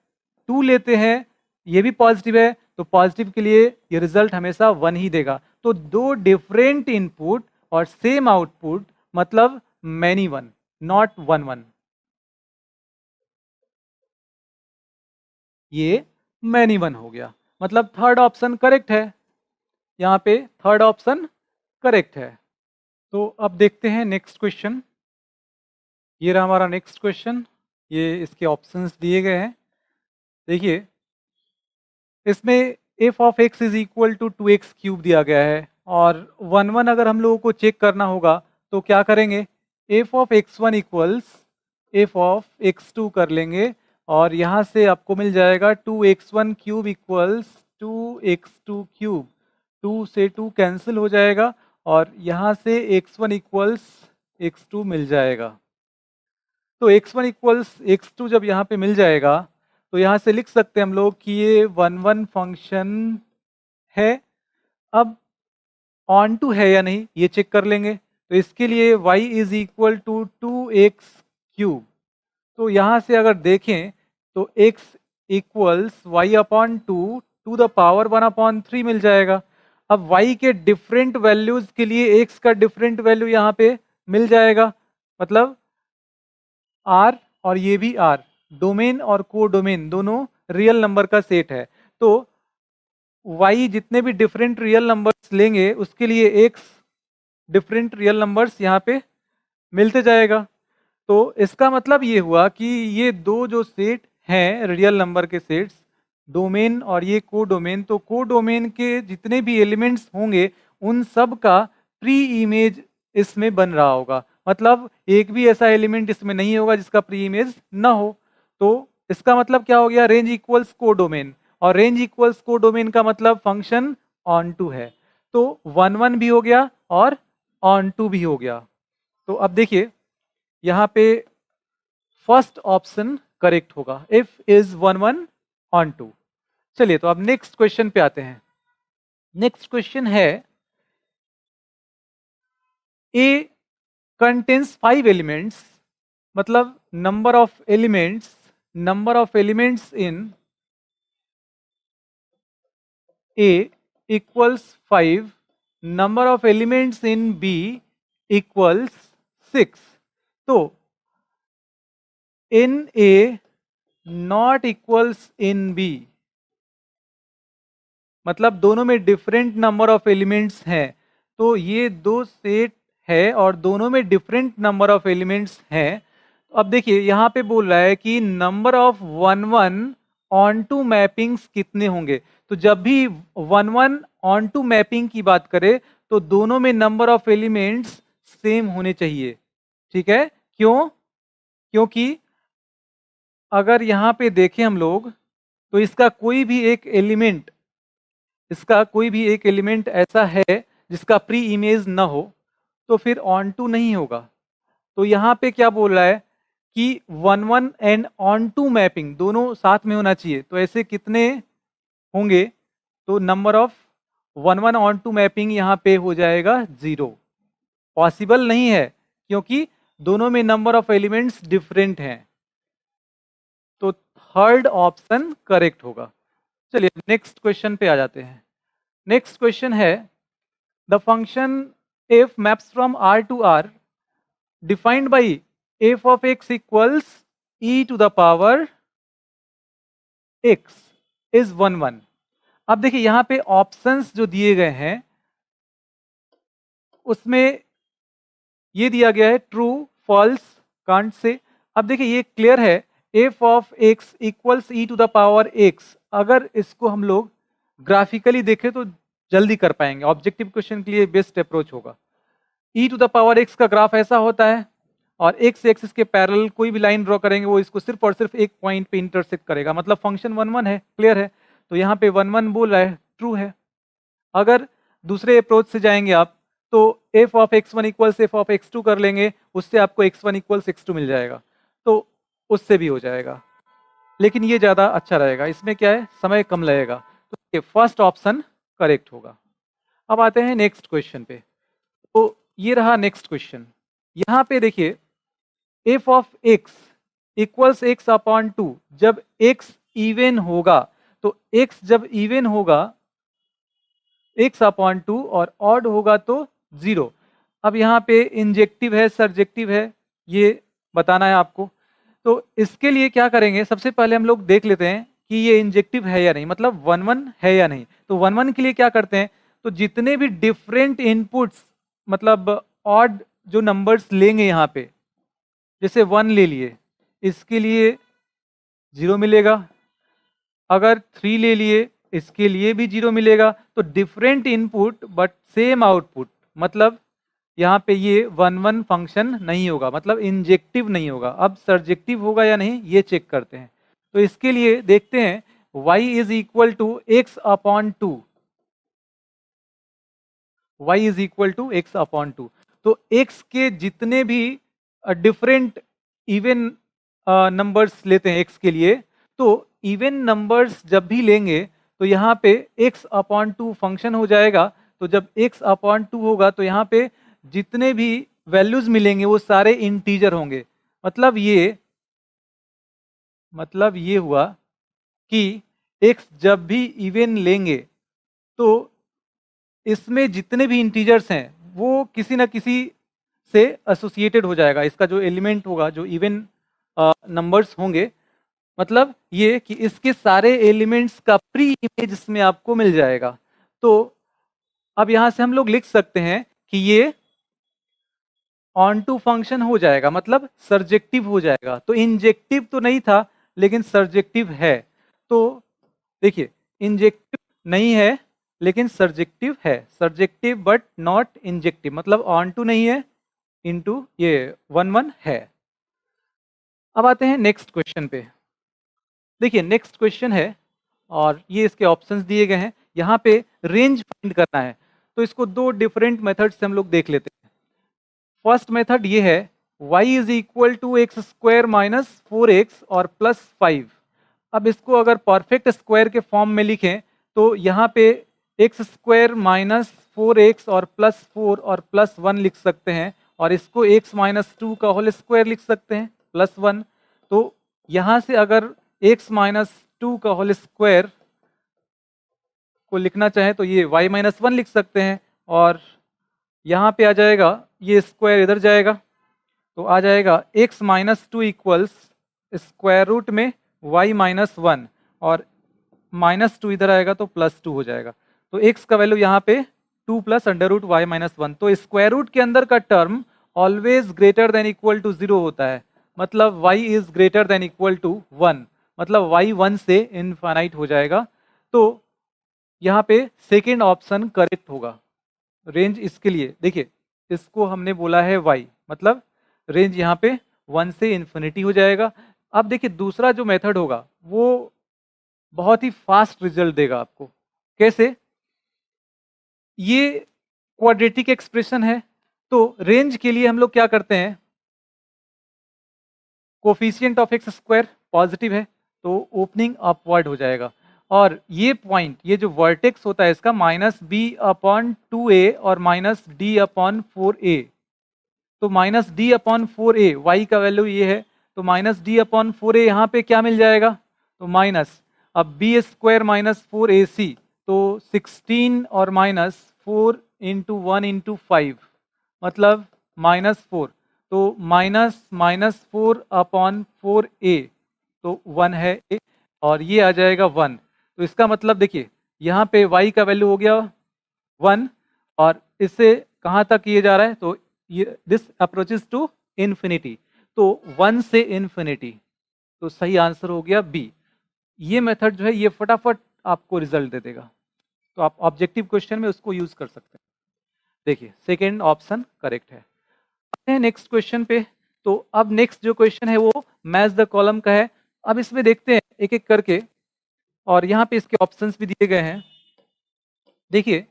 2 लेते हैं, ये भी पॉजिटिव है, तो पॉजिटिव के लिए ये रिजल्ट हमेशा 1 ही देगा। तो दो डिफरेंट इनपुट और सेम आउटपुट मतलब मैनी 1, नॉट 1 1। ये मैनी 1 हो गया, मतलब थर्ड ऑप्शन करेक्ट है। यहाँ पे थर्ड ऑप्शन करेक्ट है। तो अब देखते हैं नेक्स्ट क्वेश्चन। ये रहा हमारा नेक्स्ट क्वेश्चन, ये इसके ऑप्शंस दिए गए हैं। देखिए इसमें f of x is equal to 2x cube दिया गया है, और 1 1 अगर हम लोगों को चेक करना होगा तो क्या करेंगे, F of x1 equals f of x2 कर लेंगे, और यहाँ से आपको मिल जाएगा 2x1 cube equals 2x2 cube. 2 से 2 कैंसिल हो जाएगा, और यहाँ से x1 इक्वल्स x2 मिल जाएगा। तो x1 इक्वल्स x2 जब यहाँ पे मिल जाएगा तो यहाँ से लिख सकते हैं हम लोग कि ये 1 1 फंक्शन है। अब ऑन टू है या नहीं ये चेक कर लेंगे, तो इसके लिए y is equal to 2x cube. तो यहाँ से अगर देखें तो x equals y upon two the power 1/3 मिल जाएगा। अब y के डिफरेंट वैल्यूज के लिए x का डिफरेंट वैल्यू यहाँ पे मिल जाएगा, मतलब r और ये भी r, डोमेन और को डोमेन दोनों रियल नंबर का सेट है। तो y जितने भी डिफरेंट रियल नंबर्स लेंगे उसके लिए x डिफरेंट रियल नंबर्स यहाँ पे मिलते जाएगा। तो इसका मतलब ये हुआ कि ये दो जो सेट हैं रियल नंबर के सेट्स, डोमेन और ये को डोमेन, तो को डोमेन के जितने भी एलिमेंट्स होंगे उन सब का प्री इमेज इसमें बन रहा होगा। मतलब एक भी ऐसा एलिमेंट इसमें नहीं होगा जिसका प्री इमेज ना हो। तो इसका मतलब क्या हो गया, रेंज इक्वल्स को डोमेन, और रेंज इक्वल्स को डोमेन का मतलब फंक्शन ऑन टू है। तो 1 1 भी हो गया और ऑन टू भी हो गया। तो अब देखिए यहाँ पे फर्स्ट ऑप्शन करेक्ट होगा, इफ इज 1 1 ऑन टू। चलिए तो अब नेक्स्ट क्वेश्चन पे आते हैं। नेक्स्ट क्वेश्चन है, ए कंटेन्स 5 एलिमेंट्स, मतलब number of elements in a equals 5, number of elements in b equals 6। तो n a not equals n b, मतलब दोनों में डिफरेंट नंबर ऑफ एलिमेंट्स हैं। तो ये दो सेट है और दोनों में डिफरेंट नंबर ऑफ एलिमेंट्स हैं। अब देखिए यहाँ पे बोल रहा है कि number of one one onto mappings कितने होंगे। तो जब भी one one onto mapping की बात करें तो दोनों में नंबर ऑफ एलिमेंट्स सेम होने चाहिए। ठीक है, क्यों? क्योंकि अगर यहाँ पे देखें हम लोग तो इसका कोई भी एक एलिमेंट ऐसा है जिसका प्री इमेज ना हो तो फिर ऑन टू नहीं होगा। तो यहाँ पे क्या बोल रहा है कि one one and onto mapping दोनों साथ में होना चाहिए। तो ऐसे कितने होंगे? तो number of one one onto mapping यहाँ पे हो जाएगा 0। पॉसिबल नहीं है क्योंकि दोनों में नंबर ऑफ एलिमेंट्स डिफरेंट हैं। तो थर्ड ऑप्शन करेक्ट होगा। चलिए नेक्स्ट क्वेश्चन पे आ जाते हैं। नेक्स्ट क्वेश्चन है the function f maps from r to r defined by f of x equals e to the power x is 1 1। अब देखिए यहाँ पे ऑप्शंस जो दिए गए हैं उसमें ये दिया गया है ट्रू फॉल्स कांट से। अब देखिए ये क्लियर है f of x equals e to the power x। अगर इसको हम लोग ग्राफिकली देखें तो जल्दी कर पाएंगे, ऑब्जेक्टिव क्वेश्चन के लिए बेस्ट अप्रोच होगा। e to the power x का ग्राफ ऐसा होता है और x एक्सिस के पैरेलल कोई भी लाइन ड्रॉ करेंगे वो इसको सिर्फ और सिर्फ एक पॉइंट पे इंटरसेक्ट करेगा, मतलब फंक्शन 1 1 है। क्लियर है? तो यहाँ पे 1 1 बोल रहा है, ट्रू है। अगर दूसरे अप्रोच से जाएंगे आप तो f of x1 equals f of x2 कर लेंगे, उससे आपको x1 इक्वल्स x2 मिल जाएगा, तो उससे भी हो जाएगा। लेकिन ये ज़्यादा अच्छा रहेगा, इसमें क्या है समय कम लगेगा। तो ये फर्स्ट ऑप्शन करेक्ट होगा। अब आते हैं नेक्स्ट क्वेश्चन पे। तो ये रहा नेक्स्ट क्वेश्चन। यहाँ पे देखिए f of x equals x upon 2। जब x इवन होगा तो x जब इवन होगा x अपॉन 2 और ऑड होगा तो 0। अब यहाँ पे इंजेक्टिव है सरजेक्टिव है ये बताना है आपको। तो इसके लिए क्या करेंगे, सबसे पहले हम लोग देख लेते हैं कि ये इंजेक्टिव है या नहीं, मतलब 1 1 है या नहीं। तो 1 1 के लिए क्या करते हैं, तो जितने भी डिफरेंट इनपुट्स मतलब ऑड जो नंबर्स लेंगे यहाँ पे, जैसे 1 ले लिए इसके लिए 0 मिलेगा, अगर 3 ले लिए इसके लिए भी 0 मिलेगा। तो different input but same output, मतलब यहाँ पे ये 1 1 फंक्शन नहीं होगा, मतलब इंजेक्टिव नहीं होगा। अब सर्जेक्टिव होगा या नहीं ये चेक करते हैं। तो इसके लिए देखते हैं y is equal to x upon 2। y is equal to x upon 2। तो x के जितने भी डिफरेंट इवन नंबर्स लेते हैं x के लिए, तो इवन नंबर्स जब भी लेंगे तो यहाँ पे x अपॉन 2 फंक्शन हो जाएगा। तो जब x अपॉन 2 होगा तो यहाँ पे जितने भी वैल्यूज मिलेंगे वो सारे इंटीजर होंगे। मतलब ये हुआ कि x जब भी इवन लेंगे तो इसमें जितने भी इंटीजर्स हैं वो किसी ना किसी से एसोसिएटेड हो जाएगा। इसका जो एलिमेंट होगा, जो इवन नंबर्स होंगे, मतलब ये कि इसके सारे एलिमेंट्स का प्री इमेज इसमें आपको मिल जाएगा। तो अब यहां से हम लोग लिख सकते हैं कि ये ऑन टू फंक्शन हो जाएगा, मतलब सर्जेक्टिव हो जाएगा। तो इंजेक्टिव तो नहीं था लेकिन सर्जेक्टिव है। तो देखिए इंजेक्टिव नहीं है लेकिन सर्जेक्टिव है, सर्जेक्टिव बट नॉट इंजेक्टिव, मतलब ऑन टू नहीं है, इनटू ये 1 1 है। अब आते हैं नेक्स्ट क्वेश्चन पे। देखिए नेक्स्ट क्वेश्चन है और ये इसके ऑप्शंस दिए गए हैं। यहाँ पे रेंज फाइंड करना है, तो इसको दो डिफरेंट मेथड से हम लोग देख लेते हैं। फर्स्ट मेथड ये है y is equal to x square minus 4x और प्लस 5। अब इसको अगर परफेक्ट स्क्वायर के फॉर्म में लिखें तो यहाँ पे एक्स स्क्वायर माइनस 4x और प्लस 4 और प्लस 1 लिख सकते हैं, और इसको x माइनस 2 का होल स्क्वायर लिख सकते हैं प्लस 1। तो यहाँ से अगर x माइनस 2 का होल स्क्वायर को लिखना चाहें तो ये y माइनस 1 लिख सकते हैं, और यहाँ पे आ जाएगा ये स्क्वायर इधर जाएगा तो आ जाएगा x minus 2 equals square root में y माइनस 1, और -2 इधर आएगा तो +2 हो जाएगा। तो x का वैल्यू यहाँ पे 2 + √y-1। तो स्क्वायर रूट के अंदर का term always greater than equal to 0 होता है, मतलब y is greater than equal to 1, मतलब y 1 से इनफाइनाइट हो जाएगा। तो यहाँ पे सेकेंड ऑप्शन करेक्ट होगा। रेंज इसके लिए देखिए, इसको हमने बोला है y, मतलब रेंज यहाँ पे 1 से इन्फिनिटी हो जाएगा। अब देखिए दूसरा जो मेथड होगा वो बहुत ही फास्ट रिजल्ट देगा आपको। कैसे? ये क्वाड्रेटिक एक्सप्रेशन है, तो रेंज के लिए हम लोग क्या करते हैं, coefficient of x square positive है तो ओपनिंग अपवर्ड हो जाएगा, और ये पॉइंट, ये जो वर्टेक्स होता है इसका -b/2a और -d/4a, तो -d/4a y का वैल्यू ये है, तो -d/4a यहाँ पे क्या मिल जाएगा, तो माइनस, अब b² - 4ac, तो 16 और -4 × 1 × 5 मतलब -4, तो -4/4a, तो 1 है a, और ये आ जाएगा 1। तो इसका मतलब देखिए यहाँ पे y का वैल्यू हो गया 1, और इससे कहाँ तक ये जा रहा है, तो ये दिस अप्रोचेस टू इन्फिनिटी, तो 1 से इन्फिनिटी, तो सही आंसर हो गया बी। ये मेथड जो है ये फटाफट आपको रिजल्ट दे देगा, तो आप ऑब्जेक्टिव क्वेश्चन में उसको यूज कर सकते हैं। देखिए सेकेंड ऑप्शन करेक्ट है। आते हैं नेक्स्ट क्वेश्चन पे। तो अब नेक्स्ट जो क्वेश्चन है वो मैच द कॉलम का है। अब इसमें देखते हैं एक एक करके, और यहाँ पे इसके ऑप्शंस भी दिए गए हैं। देखिए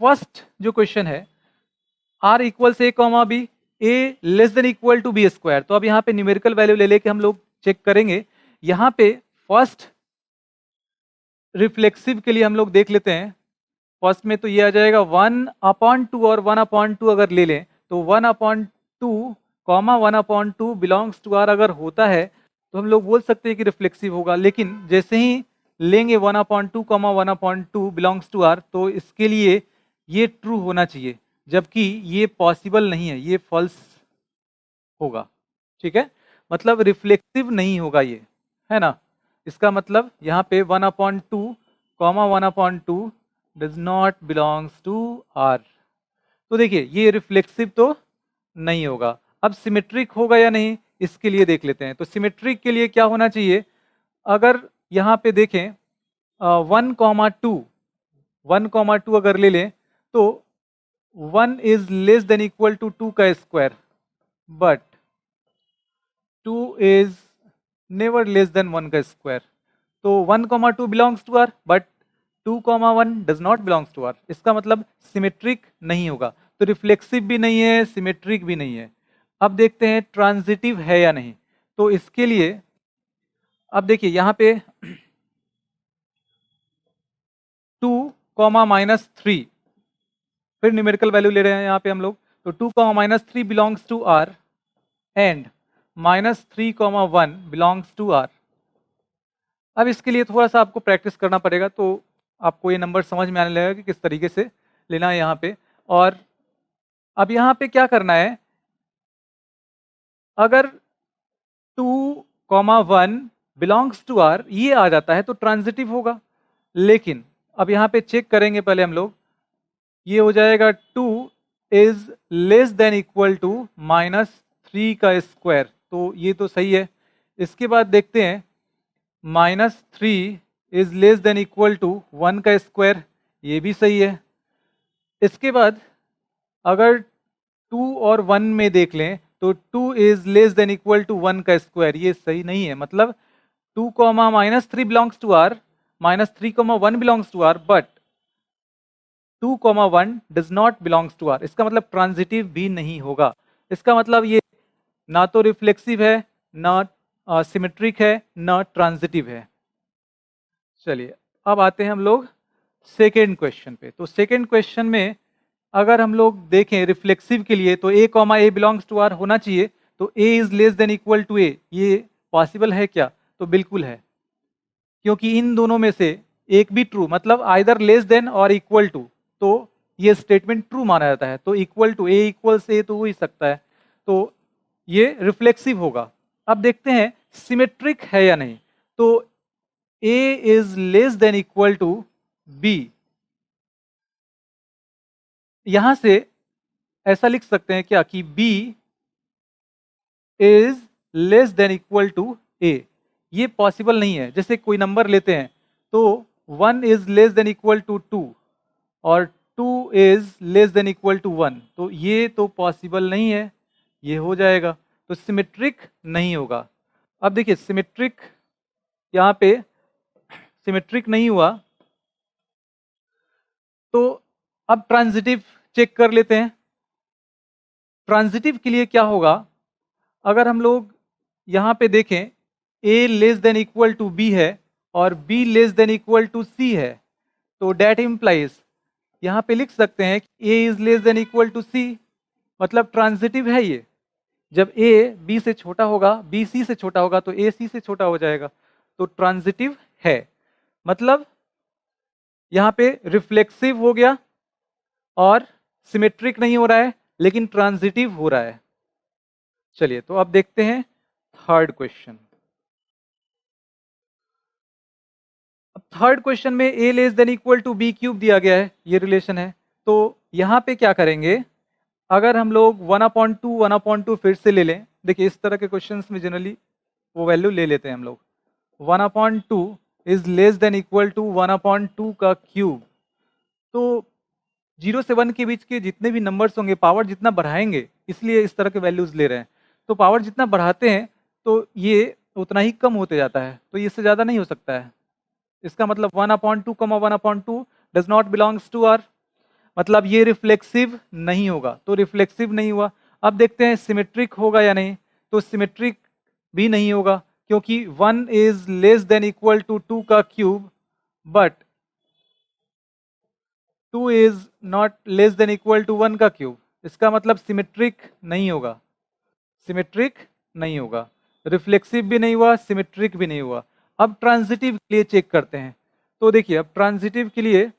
फर्स्ट जो क्वेश्चन है, r = a, b, a <= b²। तो अब यहाँ पे न्यूमेरिकल वैल्यू ले लेके हम लोग चेक करेंगे। यहाँ पे फर्स्ट रिफ्लेक्सिव के लिए हम लोग देख लेते हैं। फर्स्ट में तो ये आ जाएगा 1/2, और 1/2 अगर ले लें तो 1/2, 1/2 बिलोंग्स टू r अगर होता है तो हम लोग बोल सकते हैं कि रिफ्लेक्सिव होगा। लेकिन जैसे ही लेंगे 1/2, 1/2 बिलोंग्स टू r, तो इसके लिए ये ट्रू होना चाहिए, जबकि ये पॉसिबल नहीं है, ये फॉल्स होगा। ठीक है, मतलब रिफ्लेक्सिव नहीं होगा ये, है ना। इसका मतलब यहाँ पे 1/2, 1/2 does not belongs to r। तो देखिए ये रिफ्लेक्सिव तो नहीं होगा। अब सिमेट्रिक होगा या नहीं, इसके लिए देख लेते हैं। तो सिमेट्रिक के लिए क्या होना चाहिए, अगर यहाँ पे देखें 1,2 अगर ले लें तो 1 is less than equal to 2 का square, but 2 is never less than 1 का स्क्वायर। तो 1,2 belongs to r, but 2,1 does not belongs to r। इसका मतलब सिमेट्रिक नहीं होगा। तो रिफ्लेक्सिव भी नहीं है, सिमेट्रिक भी नहीं है। अब देखते हैं ट्रांजिटिव है या नहीं। तो इसके लिए अब देखिए यहाँ पे 2, -3, फिर न्यूमेरिकल वैल्यू ले रहे हैं यहाँ पे हम लोग। तो 2, -3 belongs to r and -3,1 belongs to r। अब इसके लिए थोड़ा सा आपको प्रैक्टिस करना पड़ेगा, तो आपको ये नंबर समझ में आने लगेगा कि किस तरीके से लेना है यहाँ पे। और अब यहाँ पे क्या करना है, अगर 2,1 बिलोंग्स टू r ये आ जाता है तो ट्रांजिटिव होगा। लेकिन अब यहाँ पे चेक करेंगे पहले हम लोग, ये हो जाएगा 2 is less than equal to -3 का स्क्वायर, तो ये तो सही है। इसके बाद देखते हैं -3 is less than equal to 1 का स्क्वायर, ये भी सही है। इसके बाद अगर 2 और 1 में देख लें तो 2 is less than equal to 1 का स्क्वायर, ये सही नहीं है। मतलब 2, -3 belongs to r, -3,1 belongs to r, but 2,1 does not belongs to r। इसका मतलब ट्रांजिटिव भी नहीं होगा। इसका मतलब ये ना तो रिफ्लेक्सिव है, ना सिमेट्रिक है, ना ट्रांजिटिव है। चलिए अब आते हैं हम लोग सेकेंड क्वेश्चन पे। तो सेकेंड क्वेश्चन में अगर हम लोग देखें रिफ्लेक्सिव के लिए, तो a, बिलोंग्स टू r होना चाहिए। तो a is less than equal to a, ये पॉसिबल है क्या? तो बिल्कुल है, क्योंकि इन दोनों में से एक भी ट्रू, मतलब आइदर लेस देन और इक्वल टू, तो ये स्टेटमेंट ट्रू माना जाता है। तो equal to, a equals a तो हो ही सकता है, तो ये रिफ्लेक्सिव होगा। अब देखते हैं सिमेट्रिक है या नहीं। तो A is less than equal to B, यहां से ऐसा लिख सकते हैं क्या कि B is less than equal to A। ये पॉसिबल नहीं है। जैसे कोई नंबर लेते हैं तो 1 is less than equal to 2 और 2 is less than equal to 1, तो ये तो पॉसिबल नहीं है। ये हो जाएगा तो सिमेट्रिक नहीं होगा। अब देखिए सिमेट्रिक, यहाँ पे सिमेट्रिक नहीं हुआ तो अब ट्रांजिटिव चेक कर लेते हैं। ट्रांजिटिव के लिए क्या होगा, अगर हम लोग यहाँ पे देखें a less than equal to b है और b less than equal to c है, तो डेट इम्प्लाइज यहाँ पे लिख सकते हैं कि a is less than equal to c, मतलब ट्रांजिटिव है ये। जब a b से छोटा होगा, b c से छोटा होगा, तो a c से छोटा हो जाएगा, तो ट्रांजिटिव है। मतलब यहाँ पे रिफ्लेक्सिव हो गया और सिमेट्रिक नहीं हो रहा है, लेकिन ट्रांजिटिव हो रहा है। चलिए तो अब देखते हैं थर्ड क्वेश्चन। अब थर्ड क्वेश्चन में a less than equal to B cube दिया गया है, ये रिलेशन है। तो यहाँ पे क्या करेंगे, अगर हम लोग 1/2 फिर से ले लें। देखिए इस तरह के क्वेश्चंस में जनरली वो वैल्यू ले लेते हैं हम लोग। 1/2 is less than equal to 1/2 का क्यूब। तो 0 से 1 के बीच के जितने भी नंबर्स होंगे, पावर जितना बढ़ाएंगे, इसलिए इस तरह के वैल्यूज ले रहे हैं। तो पावर जितना बढ़ाते हैं तो ये उतना ही कम होते जाता है, तो इससे ज़्यादा नहीं हो सकता है। इसका मतलब 1/2, 1/2 does not belongs to are, मतलब ये रिफ्लेक्सिव नहीं होगा, तो रिफ्लेक्सिव नहीं हुआ। अब देखते हैं सिमेट्रिक होगा या नहीं, तो सिमेट्रिक भी नहीं होगा, क्योंकि 1 is less than equal to 2 का cube, but 2 is not less than equal to 1 का क्यूब। इसका मतलब सिमेट्रिक नहीं होगा, सिमेट्रिक नहीं होगा, रिफ्लेक्सिव भी नहीं हुआ, सिमेट्रिक भी नहीं हुआ। अब ट्रांजिटिव के लिए चेक करते हैं। तो देखिए अब ट्रांजिटिव के लिए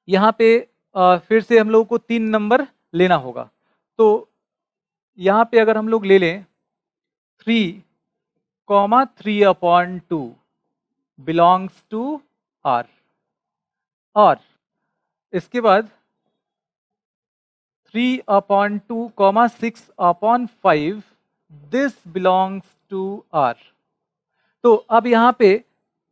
यहाँ पे फिर से हम लोगों को 3 नंबर लेना होगा। तो यहाँ पे अगर हम लोग ले लें 3,3/2 बिलोंग्स टू R, और इसके बाद 3/2, 6/5 दिस बिलोंग्स टू R। तो अब यहाँ पे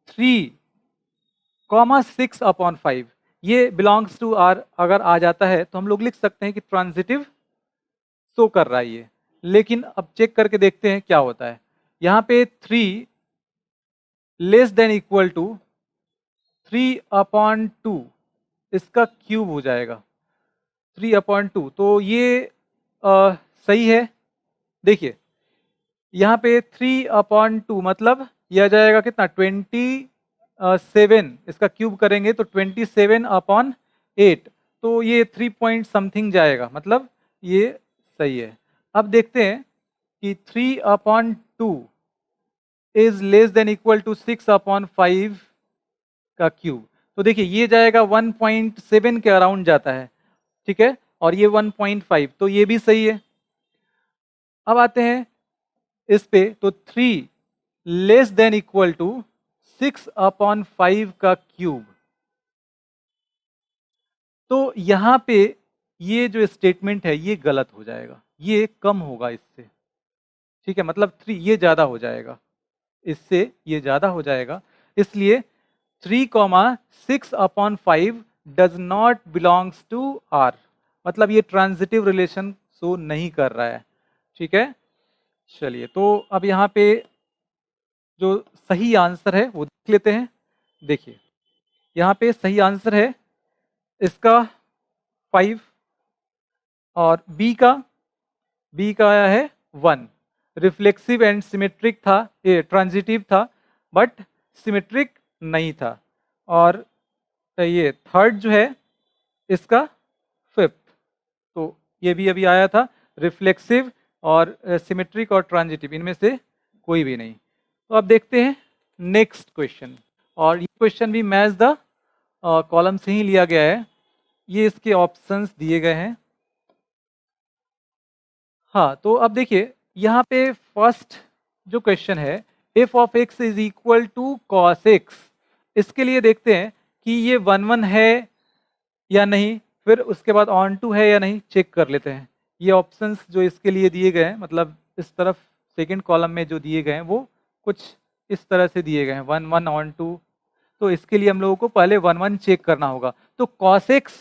3,6/5 ये बिलोंग्स टू R अगर आ जाता है तो हम लोग लिख सकते हैं कि ट्रांजिटिव शो कर रहा है ये। लेकिन अब चेक करके देखते हैं क्या होता है। यहाँ पे 3 लेस देन इक्वल टू 3/2 इसका क्यूब हो जाएगा, 3/2, तो ये सही है। देखिए यहाँ पे 3/2 मतलब यह आ जाएगा कितना, 27, इसका क्यूब करेंगे तो 27/8, तो ये 3 पॉइंट समथिंग जाएगा, मतलब ये सही है। अब देखते हैं कि 3/2 is less than equal to 6/5 का क्यूब। तो देखिए ये जाएगा 1.7 के अराउंड जाता है, ठीक है, और ये 1.5, तो ये भी सही है। अब आते हैं इस पे, तो 3 लेस देन इक्वल टू 6/5 का क्यूब। तो यहां पे ये जो स्टेटमेंट है ये गलत हो जाएगा, ये कम होगा इससे, ठीक है, मतलब 3 ये ज्यादा हो जाएगा, इससे ये ज्यादा हो जाएगा। इसलिए 3,6/5 does not belongs to R, मतलब ये ट्रांजिटिव रिलेशन शो नहीं कर रहा है, ठीक है। चलिए तो अब यहाँ पे जो सही आंसर है वो देख लेते हैं। देखिए यहाँ पे सही आंसर है इसका 5, और बी का आया है 1। रिफ्लेक्सिव एंड सिमेट्रिक था, ये ट्रांजिटिव था बट सिमेट्रिक नहीं था। और ये थर्ड जो है इसका 5th, तो ये भी अभी आया था, रिफ्लेक्सिव और सिमेट्रिक और ट्रांजिटिव, इनमें से कोई भी नहीं। तो अब देखते हैं नेक्स्ट क्वेश्चन, और ये क्वेश्चन भी मैच द कॉलम से ही लिया गया है। ये इसके ऑप्शंस दिए गए हैं। हाँ तो अब देखिए यहाँ पे फर्स्ट जो क्वेश्चन है, f of x is equal to cos x. इसके लिए देखते हैं कि ये 1 1 है या नहीं, फिर उसके बाद ऑन टू है या नहीं, चेक कर लेते हैं। ये ऑप्शंस जो इसके लिए दिए गए हैं, मतलब इस तरफ सेकंड कॉलम में जो दिए गए हैं वो कुछ इस तरह से दिए गए हैं, 1 1 ऑन टू। तो इसके लिए हम लोगों को पहले 1 1 चेक करना होगा। तो cos x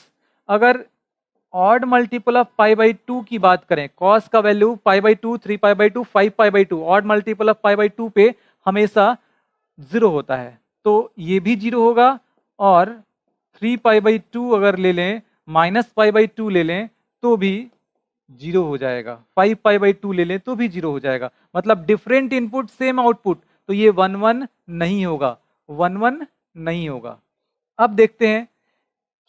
अगर odd multiple of pi by 2 की बात करें, cos का value pi by 2, 3 pi by 2, 5 pi by 2, odd multiple of pi by 2 पे हमेशा 0 होता है, तो ये भी 0 होगा। और 3 पाई बाई 2 अगर ले लें, माइनस पाई बाई 2 ले लें तो भी 0 हो जाएगा, 5 पाई बाई 2 ले लें तो भी 0 हो जाएगा। मतलब डिफरेंट इनपुट सेम आउटपुट, तो ये 1 1 नहीं होगा, 1 1 नहीं होगा। अब देखते हैं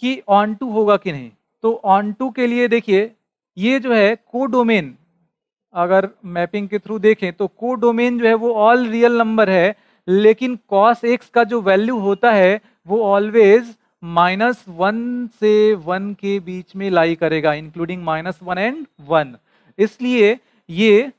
कि ऑन टू होगा कि नहीं। तो ऑन टू के लिए देखिए, ये जो है कोडोमेन, अगर मैपिंग के थ्रू देखें तो कोडोमेन जो है वो ऑल रियल नंबर है, लेकिन cos x का जो वैल्यू होता है वो ऑलवेज -1 से 1 के बीच में लाई करेगा, इंक्लूडिंग -1 एंड 1। इसलिए ये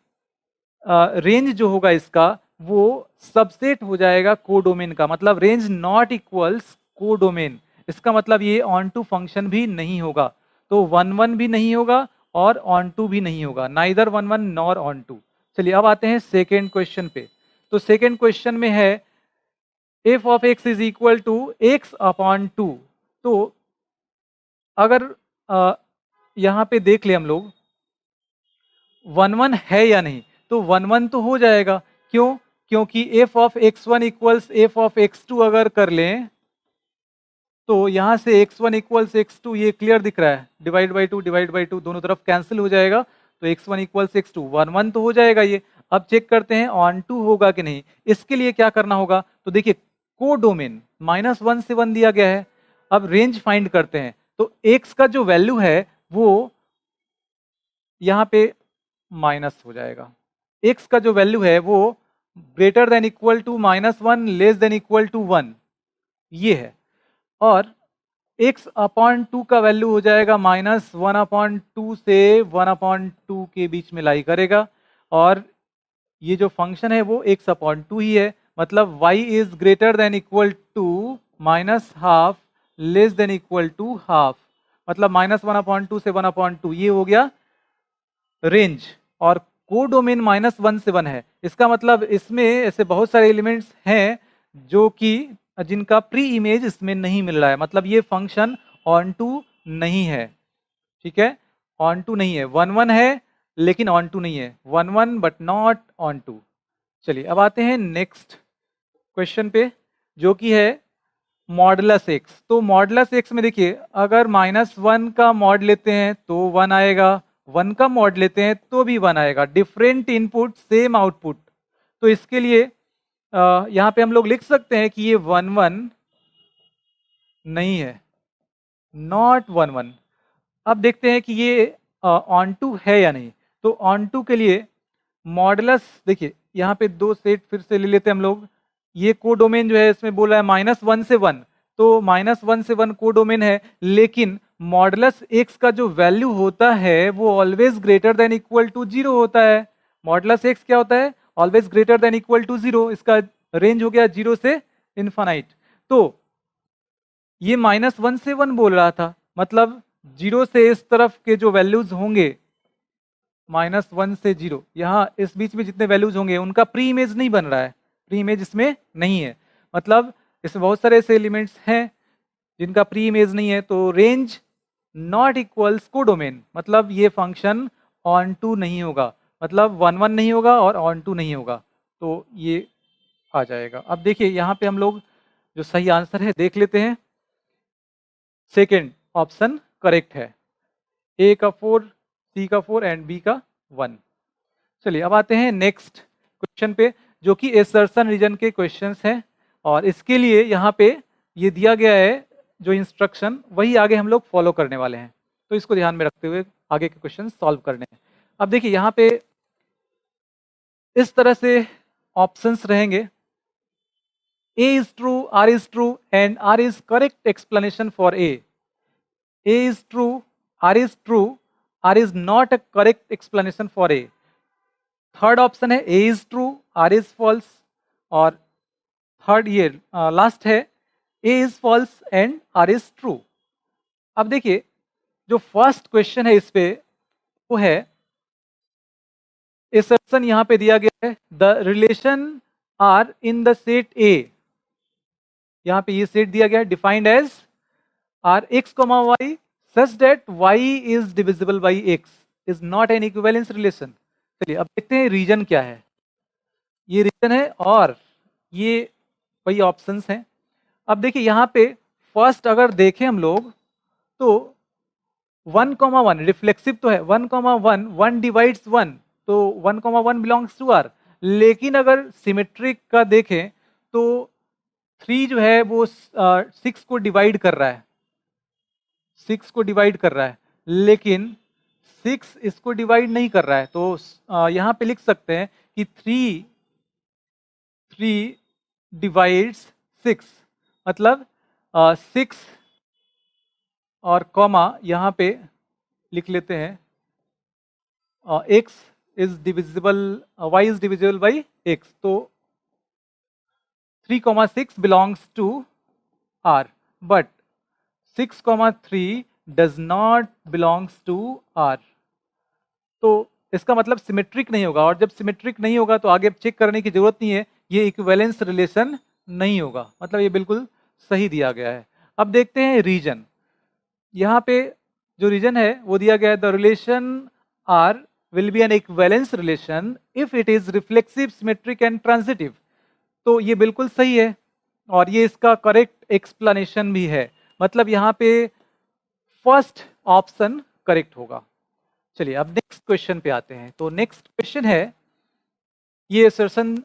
रेंज जो होगा इसका वो सबसेट हो जाएगा कोडोमेन का, मतलब रेंज नॉट इक्वल्स कोडोमेन। इसका मतलब ये ऑन टू फंक्शन भी नहीं होगा, तो 1 1 भी नहीं होगा और ऑन टू भी नहीं होगा, नाइदर 1 1 नॉर ऑन टू। चलिए अब आते हैं सेकेंड क्वेश्चन पे। तो सेकेंड क्वेश्चन में है f of x is equal to x upon 2। तो अगर यहाँ पे देख ले हम लोग 1 1 है या नहीं, तो 1 1 तो हो जाएगा। क्यों? क्योंकि F of x1 equals f of x2 अगर कर लें तो यहां से x1 इक्वल्स x2 ये क्लियर दिख रहा है, डिवाइड बाई टू दोनों तरफ कैंसिल हो जाएगा, तो x1 इक्वल्स x2, 1 1 तो हो जाएगा ये। अब चेक करते हैं ऑन टू होगा कि नहीं। इसके लिए क्या करना होगा, तो देखिए कोडोमेन -1 से 1 दिया गया है। अब रेंज फाइंड करते हैं, तो x का जो वैल्यू है वो यहाँ पे माइनस हो जाएगा, x का जो वैल्यू है वो greater than equal to -1 less than equal to 1, ये है। और x अपॉन 2 का वैल्यू हो जाएगा -1/2 से 1/2 के बीच में लाई करेगा, और ये जो फंक्शन है वो x/2 ही है, मतलब y is greater than equal to -12 less than equal to half, मतलब -1/2 से 1/2, ये हो गया रेंज। और कोडोमेन -1 से 1 है, इसका मतलब इसमें ऐसे बहुत सारे एलिमेंट्स हैं जो कि जिनका प्री इमेज इसमें नहीं मिल रहा है, मतलब ये फंक्शन ऑन टू नहीं है। ठीक है, ऑन टू नहीं है, 1 1 है लेकिन ऑन टू नहीं है, 1 1 बट नॉट ऑन टू। चलिए अब आते हैं नेक्स्ट क्वेश्चन पे, जो कि है मॉडुलस एक्स। तो मॉडुलस एक्स में देखिए, अगर -1 का मॉड लेते हैं तो 1 आएगा, 1 का मॉड लेते हैं तो भी 1 आएगा, डिफरेंट इनपुट सेम आउटपुट। तो इसके लिए यहाँ पे हम लोग लिख सकते हैं कि ये 1 1 नहीं है, नॉट 1 1। अब देखते हैं कि ये ऑन टू है या नहीं। तो ऑन टू के लिए मॉडुलस, देखिए यहाँ पे दो सेट फिर से ले लेते हैं हम लोग। ये कोडोमेन जो है इसमें बोला है -1 से 1, तो -1 से 1 कोडोमेन है, लेकिन मॉडुलस एक्स का जो वैल्यू होता है वो always greater than equal to 0 होता है। मॉडुलस एक्स क्या होता है, always greater than equal to 0, इसका रेंज हो गया 0 से इन्फानाइट। तो ये -1 से 1 बोल रहा था, मतलब 0 से इस तरफ के जो वैल्यूज होंगे, -1 से 0, यहाँ इस बीच में जितने वैल्यूज होंगे उनका प्री इमेज नहीं बन रहा है, प्री इमेज इसमें नहीं है, मतलब इसमें बहुत सारे ऐसे एलिमेंट्स हैं जिनका प्री इमेज नहीं है। तो रेंज नॉट इक्वल्स कोडोमेन, मतलब ये फंक्शन ऑन टू नहीं होगा, मतलब 1 1 नहीं होगा और ऑन टू नहीं होगा, तो ये आ जाएगा। अब देखिए यहाँ पे हम लोग जो सही आंसर है देख लेते हैं। सेकेंड ऑप्शन करेक्ट है, ए का 4, सी का 4 एंड बी का 1। चलिए अब आते हैं नेक्स्ट क्वेश्चन पे, जो कि एसर्शन रीजन के क्वेश्चंस हैं, और इसके लिए यहाँ पे ये दिया गया है जो इंस्ट्रक्शन, वही आगे हम लोग फॉलो करने वाले हैं, तो इसको ध्यान में रखते हुए आगे के क्वेश्चन सॉल्व करने हैं। अब देखिए यहाँ पे इस तरह से ऑप्शंस रहेंगे, A is true, R is true, and R is correct explanation for A. A is true, R is true, R is not a correct explanation for A. Third option है A is true, R is false, और third ये last है A is false and R is true. अब देखिए जो first question है इस पे वो है, assertion यहां पे दिया गया है the relation R in the set A, यहां पे ये सेट दिया गया है defined as R x comma y such that y is divisible by x is not an equivalence relation. चलिए अब देखते हैं रीजन क्या है। ये रीजन है और ये वही ऑप्शंस हैं। अब देखिए यहाँ पे फर्स्ट अगर देखें हम लोग तो 1,1 रिफ्लेक्सिव तो है, 1,1 1 डिवाइड्स 1 तो 1,1 बिलोंग्स टू आर। लेकिन अगर सिमेट्रिक का देखें तो 3 जो है वो 6 को डिवाइड कर रहा है, 6 को डिवाइड कर रहा है, लेकिन 6 इसको डिवाइड नहीं कर रहा है। तो यहाँ पे लिख सकते हैं कि 3 डिवाइड्स 6, मतलब 6 और कॉमा यहाँ पे लिख लेते हैं x is divisible, y is divisible by x, तो 3,6 belongs to r but 6,3 does not belongs to r। तो इसका मतलब सिमेट्रिक नहीं होगा, और जब सिमेट्रिक नहीं होगा तो आगे चेक करने की जरूरत नहीं है, ये इक्विवेलेंस रिलेशन नहीं होगा, मतलब ये बिल्कुल सही दिया गया है। अब देखते हैं रीजन। यहाँ पे जो रीजन है वो दिया गया है the relation R will be an equivalence relation if it is reflexive symmetric and transitive. तो ये बिल्कुल सही है और ये इसका करेक्ट एक्सप्लेनेशन भी है, मतलब यहाँ पे फर्स्ट ऑप्शन करेक्ट होगा। चलिए अब नेक्स्ट क्वेश्चन पे आते हैं। तो नेक्स्ट क्वेश्चन है, ये असर्शन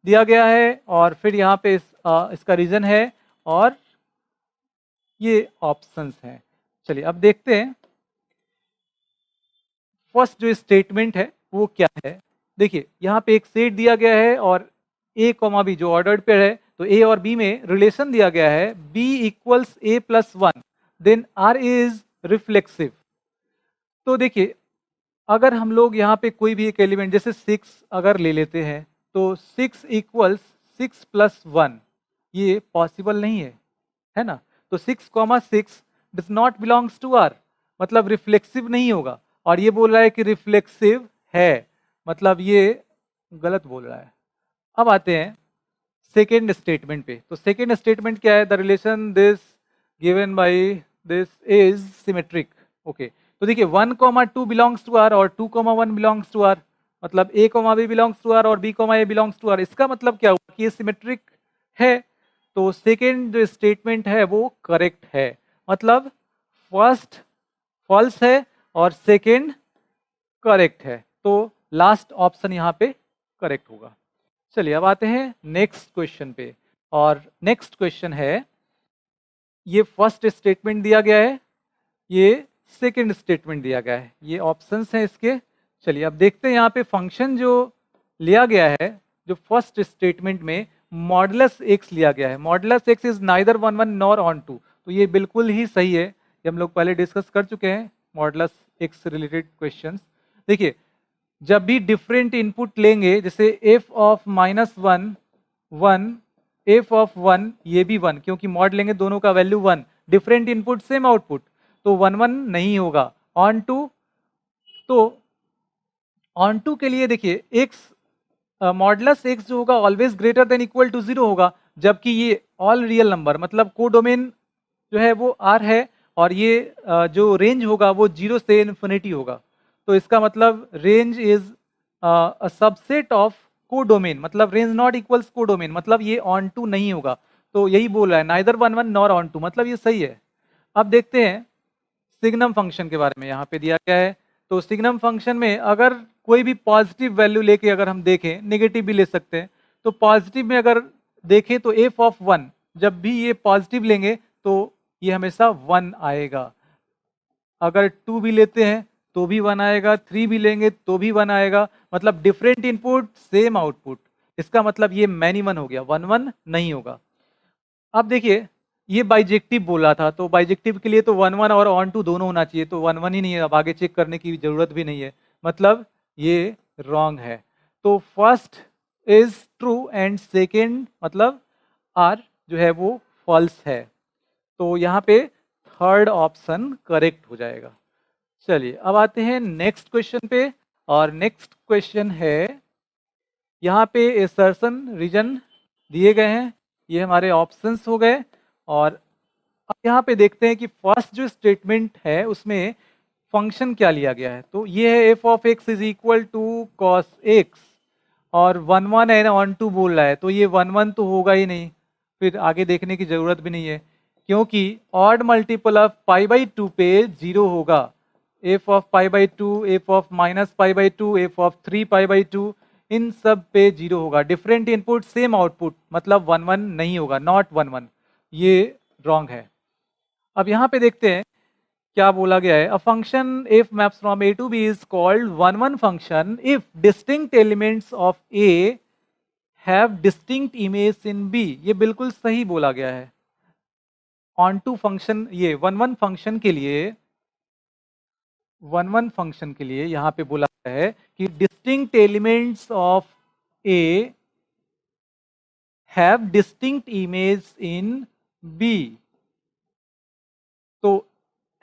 दिया गया है और फिर यहाँ पे इसका रीजन है और ये ऑप्शंस हैं। चलिए अब देखते हैं फर्स्ट जो स्टेटमेंट है वो क्या है। देखिए यहाँ पे एक सेट दिया गया है और ए कॉमा बी जो ऑर्डर्ड पेयर है, तो ए और बी में रिलेशन दिया गया है B equals A plus 1 then R is reflexive. तो देखिए अगर हम लोग यहाँ पे कोई भी एक एलिमेंट जैसे 6 अगर ले लेते हैं तो 6 इक्वल्स 6 प्लस 1, ये पॉसिबल नहीं है ना। तो 6,6 does not belongs to are, मतलब रिफ्लेक्सिव नहीं होगा, और ये बोल रहा है कि रिफ्लेक्सिव है, मतलब ये गलत बोल रहा है। अब आते हैं सेकेंड स्टेटमेंट पे। तो सेकेंड स्टेटमेंट क्या है, the relation this given by this is symmetric. Okay, तो देखिए 1,2 बिलोंग्स टू आर और 2,1 बिलोंग्स टू आर, मतलब a, b belongs to are और b, a belongs to are. इसका मतलब क्या हुआ कि ये सिमेट्रिक है, तो सेकेंड जो स्टेटमेंट है वो करेक्ट है, मतलब फर्स्ट फॉल्स है और सेकेंड करेक्ट है, तो लास्ट ऑप्शन यहाँ पे करेक्ट होगा। चलिए अब आते हैं नेक्स्ट क्वेश्चन पे, और नेक्स्ट क्वेश्चन है, ये फर्स्ट स्टेटमेंट दिया गया है, ये सेकेंड स्टेटमेंट दिया गया है, ये ऑप्शंस हैं इसके। चलिए अब देखते हैं यहाँ पे फंक्शन जो लिया गया है, जो फर्स्ट स्टेटमेंट में मॉडुलस एक्स लिया गया है, modulus x is neither 1,1 nor on 2, तो ये बिल्कुल ही सही है, ये हम लोग पहले डिस्कस कर चुके हैं मॉडुलस एक्स रिलेटेड क्वेश्चंस। देखिए जब भी डिफरेंट इनपुट लेंगे, जैसे एफ ऑफ -1 1, एफ ऑफ 1 ये भी 1, क्योंकि मॉड लेंगे दोनों का value 1, different input same output, तो 1,1 नहीं होगा। ऑन 2, तो ऑन 2 के लिए देखिए एक्स मॉडुलस एक्स जो होगा always greater than equal to 0 होगा, जबकि ये ऑल रियल नंबर, मतलब कोडोमेन जो है वो आर है, और ये जो रेंज होगा वो 0 से इन्फिनिटी होगा, तो इसका मतलब range is a subset of codomain, मतलब रेंज नॉट इक्वल्स कोडोमेन, मतलब ये ऑन 2 नहीं होगा। तो यही बोल रहा है नाइदर 1,1 नॉर ऑन 2, मतलब ये सही है। अब देखते हैं सिग्नम फंक्शन के बारे में, यहाँ पे दिया गया है। तो सिग्नम फंक्शन में अगर कोई भी पॉजिटिव वैल्यू लेके अगर हम देखें, नेगेटिव भी ले सकते हैं, तो पॉजिटिव में अगर देखें तो एफ ऑफ 1, जब भी ये पॉजिटिव लेंगे तो ये हमेशा 1 आएगा। अगर 2 भी लेते हैं तो भी 1 आएगा, 3 भी लेंगे तो भी 1 आएगा, मतलब डिफरेंट इनपुट सेम आउटपुट, इसका मतलब ये मैनी 1 हो गया, 1,1 नहीं होगा। अब देखिए ये बाइजेक्टिव बोला था, तो बाइजेक्टिव के लिए तो 1,1 और ऑन 2 दोनों होना चाहिए, तो 1,1 ही नहीं है, अब आगे चेक करने की जरूरत भी नहीं है, मतलब ये रॉन्ग है। तो first is true and second मतलब आर जो है वो फॉल्स है। तो यहाँ पे थर्ड ऑप्शन करेक्ट हो जाएगा। चलिए अब आते हैं नेक्स्ट क्वेश्चन पे, और नेक्स्ट क्वेश्चन है, यहाँ पे एसर्शन रीजन दिए गए हैं, ये हमारे ऑप्शंस हो गए। और अब यहाँ पे देखते हैं कि फर्स्ट जो स्टेटमेंट है उसमें फंक्शन क्या लिया गया है। तो ये है f of x is equal to cos x, और 1 1 एंड 1 2 बोल रहा है, तो ये 1 1 तो होगा ही नहीं, फिर आगे देखने की जरूरत भी नहीं है, क्योंकि odd multiple of pi by 2 पे 0 होगा। F of pi by 2, F of minus pi by 2, F of 3 pi by 2, इन सब पे 0 होगा। डिफरेंट इनपुट सेम आउटपुट, मतलब 1 1 नहीं होगा, नॉट 1 1, ये रॉन्ग है। अब यहाँ पे देखते हैं क्या बोला गया है। A function if maps from A to B is called 1 1 function if distinct elements of A have distinct image in B. ये बिल्कुल सही बोला गया है। ऑन टू फंक्शन, ये 1 1 फंक्शन के लिए, 1 1 फंक्शन के लिए यहाँ पे बोला गया है कि distinct elements of A have distinct image in B. तो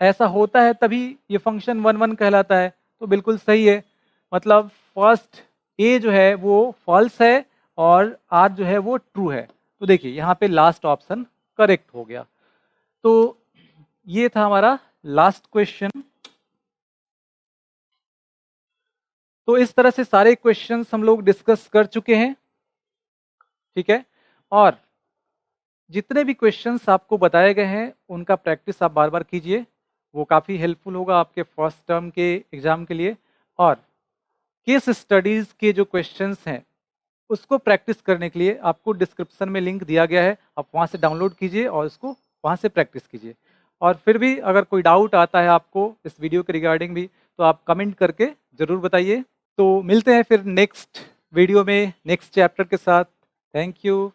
ऐसा होता है तभी ये फंक्शन 1 1 कहलाता है। तो बिल्कुल सही है, मतलब फर्स्ट ए जो है वो फॉल्स है और आर जो है वो ट्रू है। तो देखिए यहाँ पे लास्ट ऑप्शन करेक्ट हो गया। तो ये था हमारा लास्ट क्वेश्चन। तो इस तरह से सारे क्वेश्चंस हम लोग डिस्कस कर चुके हैं, ठीक है। और जितने भी क्वेश्चंस आपको बताए गए हैं उनका प्रैक्टिस आप बार बार कीजिए, वो काफ़ी हेल्पफुल होगा आपके फर्स्ट टर्म के एग्जाम के लिए। और केस स्टडीज़ के जो क्वेश्चंस हैं उसको प्रैक्टिस करने के लिए आपको डिस्क्रिप्शन में लिंक दिया गया है, आप वहाँ से डाउनलोड कीजिए और उसको वहाँ से प्रैक्टिस कीजिए। और फिर भी अगर कोई डाउट आता है आपको इस वीडियो के रिगार्डिंग भी, तो आप कमेंट करके ज़रूर बताइए। तो मिलते हैं फिर नेक्स्ट वीडियो में नेक्स्ट चैप्टर के साथ। Thank you.